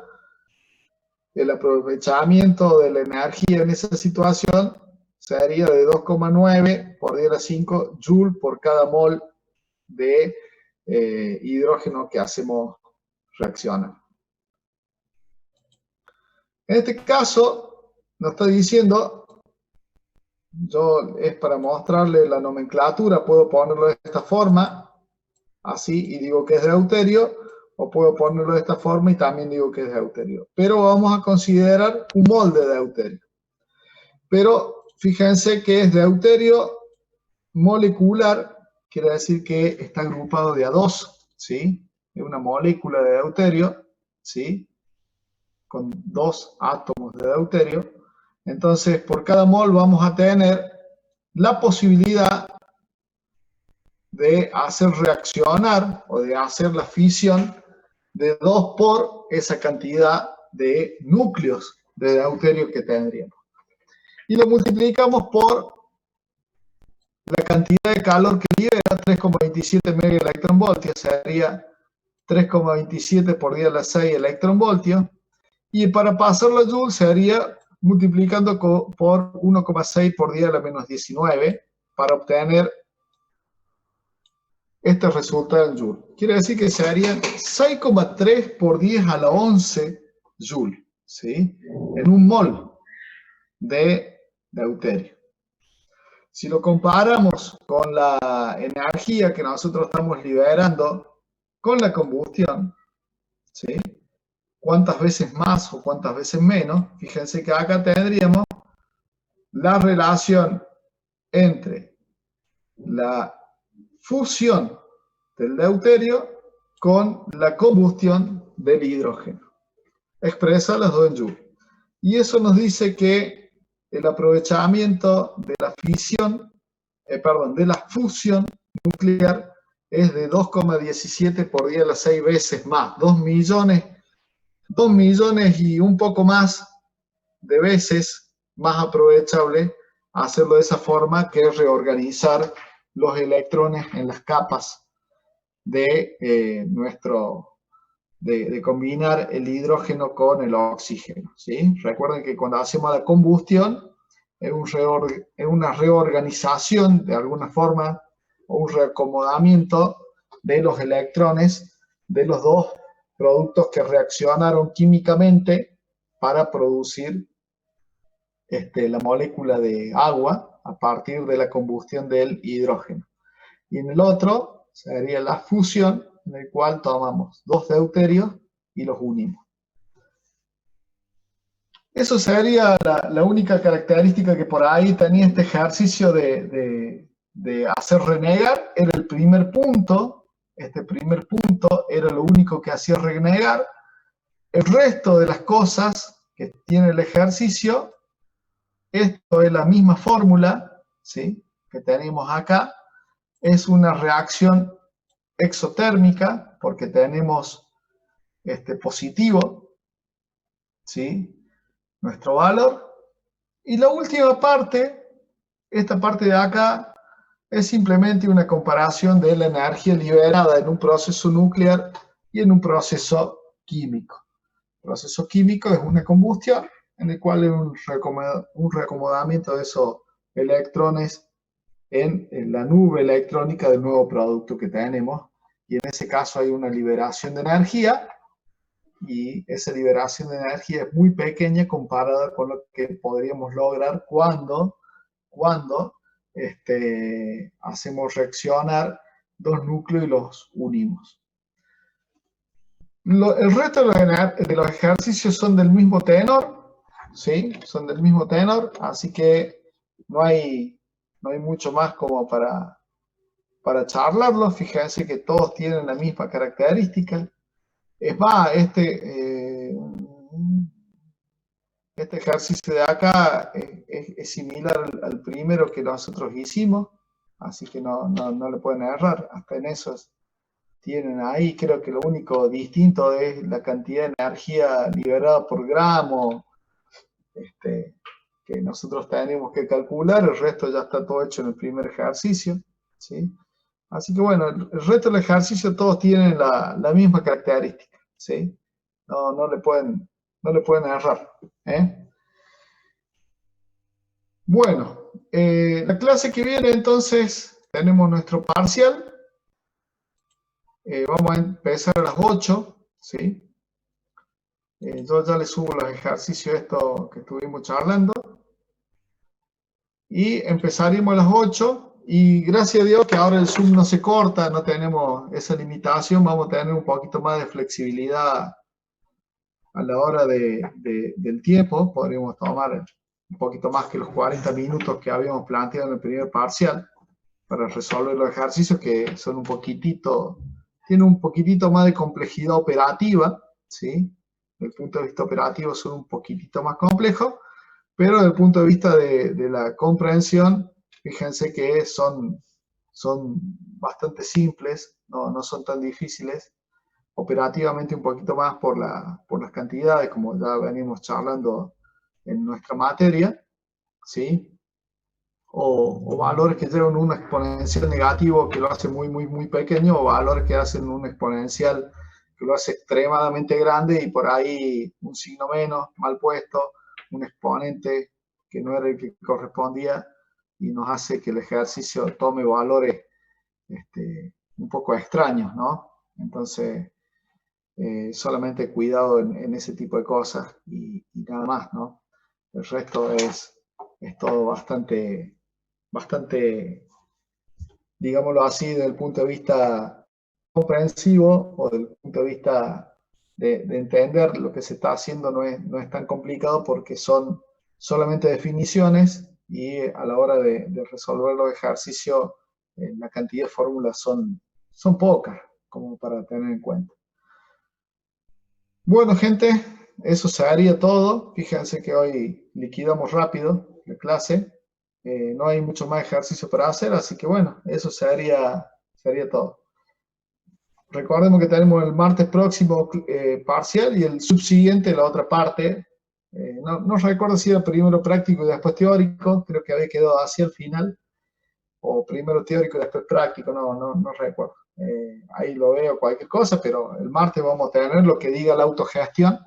El aprovechamiento de la energía en esa situación sería de 2,9 por 10 a la 5 joule por cada mol de hidrógeno que hacemos reaccionar. En este caso, nos está diciendo, es para mostrarle la nomenclatura, puedo ponerlo de esta forma, así, y digo que es deuterio, o puedo ponerlo de esta forma y también digo que es deuterio. Pero vamos a considerar un mol de deuterio. Pero fíjense que es deuterio molecular, quiere decir que está agrupado de A2, ¿sí? Es una molécula de deuterio, ¿sí? Con 2 átomos de deuterio. Entonces, por cada mol vamos a tener la posibilidad de hacer reaccionar o de hacer la fisión de 2 por esa cantidad de núcleos de deuterio que tendríamos. Y lo multiplicamos por la cantidad de calor que libera, 3,27 megaelectronvoltios, sería 3,27 por 10 a la 6 electronvoltios. Y para pasarlo a joule sería multiplicando por 1,6 por 10 a la menos 19 para obtener este resultado en joule. Quiere decir que serían 6,3 por 10 a la 11 joule, ¿sí? En un mol de deuterio. Si lo comparamos con la energía que nosotros estamos liberando con la combustión, ¿sí? ¿Cuántas veces más o cuántas veces menos? Fíjense que acá tendríamos la relación entre la fusión del deuterio con la combustión del hidrógeno. Expresa las dos en joule. Y eso nos dice que el aprovechamiento de la de la fusión nuclear es de 2,17 por 10 a las 6 veces más, 2 millones y un poco más de veces más aprovechable hacerlo de esa forma que reorganizar los electrones en las capas de de combinar el hidrógeno con el oxígeno, ¿sí? Recuerden que cuando hacemos la combustión es una reorganización de alguna forma o un reacomodamiento de los electrones de los dos productos que reaccionaron químicamente para producir la molécula de agua a partir de la combustión del hidrógeno. Y en el otro sería la fusión, en el cual tomamos dos deuterios y los unimos. Eso sería la única característica que por ahí tenía este ejercicio de hacer renegar. Era el primer punto. Este primer punto era lo único que hacía renegar. El resto de las cosas que tiene el ejercicio, esto es la misma fórmula, ¿sí?, que tenemos acá. Es una reacción exotérmica, porque tenemos positivo, ¿sí?, nuestro valor. Y la última parte, esta parte de acá, es simplemente una comparación de la energía liberada en un proceso nuclear y en un proceso químico. El proceso químico es una combustión en el cual hay un reacomodamiento de esos electrones en la nube electrónica del nuevo producto que tenemos, y en ese caso hay una liberación de energía, y esa liberación de energía es muy pequeña comparada con lo que podríamos lograr cuando hacemos reaccionar dos núcleos y los unimos. El resto de los ejercicios son del mismo tenor, ¿sí? Son del mismo tenor, así que no hay mucho más como para charlarlo. Fíjense que todos tienen la misma característica. Es más, este ejercicio de acá es similar al primero que nosotros hicimos, así que no le pueden errar. Hasta en eso tienen ahí. Creo que lo único distinto es la cantidad de energía liberada por gramo, que nosotros tenemos que calcular. El resto ya está todo hecho en el primer ejercicio, ¿sí? Así que bueno, el resto del ejercicio todos tienen la misma característica, ¿sí? No le pueden errar, ¿eh? Bueno, la clase que viene entonces tenemos nuestro parcial. Vamos a empezar a las 8, ¿sí? Yo ya les subo los ejercicios estos que estuvimos charlando. Y empezaremos a las 8. Y gracias a Dios que ahora el Zoom no se corta, no tenemos esa limitación. Vamos a tener un poquito más de flexibilidad a la hora del tiempo. Podríamos tomar un poquito más que los 40 minutos que habíamos planteado en el primer parcial para resolver los ejercicios, que son tienen un poquitito más de complejidad operativa, ¿sí? Desde el punto de vista operativo son un poquitito más complejos, pero desde el punto de vista de la comprensión, fíjense que son bastante simples, no son tan difíciles. Operativamente un poquito más por las cantidades, como ya venimos charlando en nuestra materia, ¿sí? O valores que llevan un exponencial negativo que lo hace muy, muy, muy pequeño, o valores que hacen un exponencial que lo hace extremadamente grande, y por ahí un signo menos mal puesto, un exponente que no era el que correspondía, y nos hace que el ejercicio tome valores un poco extraños, ¿no? Entonces, solamente cuidado en ese tipo de cosas y nada más, ¿no? El resto es todo bastante, digámoslo así, desde el punto de vista comprensivo, o desde el punto de vista de entender lo que se está haciendo, no es tan complicado, porque son solamente definiciones, y a la hora de resolver los ejercicios, la cantidad de fórmulas son pocas como para tener en cuenta. Bueno, gente, eso se haría todo. Fíjense que hoy liquidamos rápido la clase. No hay mucho más ejercicio para hacer, así que bueno, eso se haría todo. Recordemos que tenemos el martes próximo parcial, y el subsiguiente la otra parte. No recuerdo si era primero práctico y después teórico, creo que había quedado así al final, o primero teórico y después práctico, no recuerdo. Ahí lo veo, cualquier cosa, pero el martes vamos a tener lo que diga la autogestión.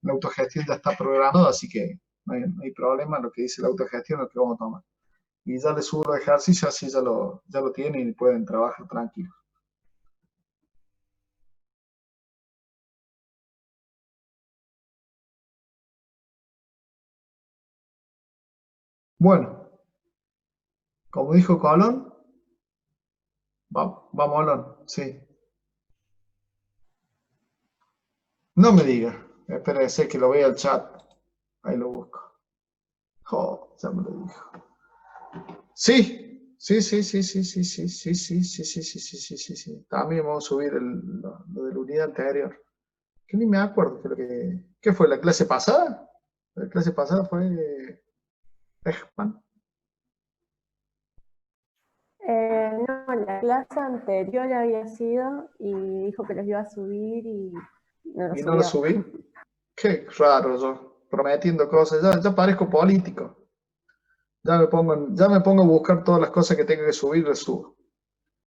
La autogestión ya está programada, así que no hay problema. Lo que dice la autogestión es lo que vamos a tomar. Y ya les subo los ejercicios, así ya lo tienen y pueden trabajar tranquilos. Bueno, como dijo Colón, vamos, Colón, sí. No me diga. Espérese que lo vea el chat. Ahí lo busco. Oh, ya me lo dijo. Sí, sí, sí, sí, sí, sí, sí, sí, sí, sí, sí, sí, sí, sí, sí, sí. También vamos a subir lo de la unidad anterior. Que ni me acuerdo ¿qué fue la clase pasada? La clase pasada fue Ejman. No, la clase anterior había sido y dijo que los iba a subir y no los Y no lo subió. subí. Qué raro yo, prometiendo cosas. Ya parezco político. Ya me pongo a buscar todas las cosas que tengo que subir, las subo.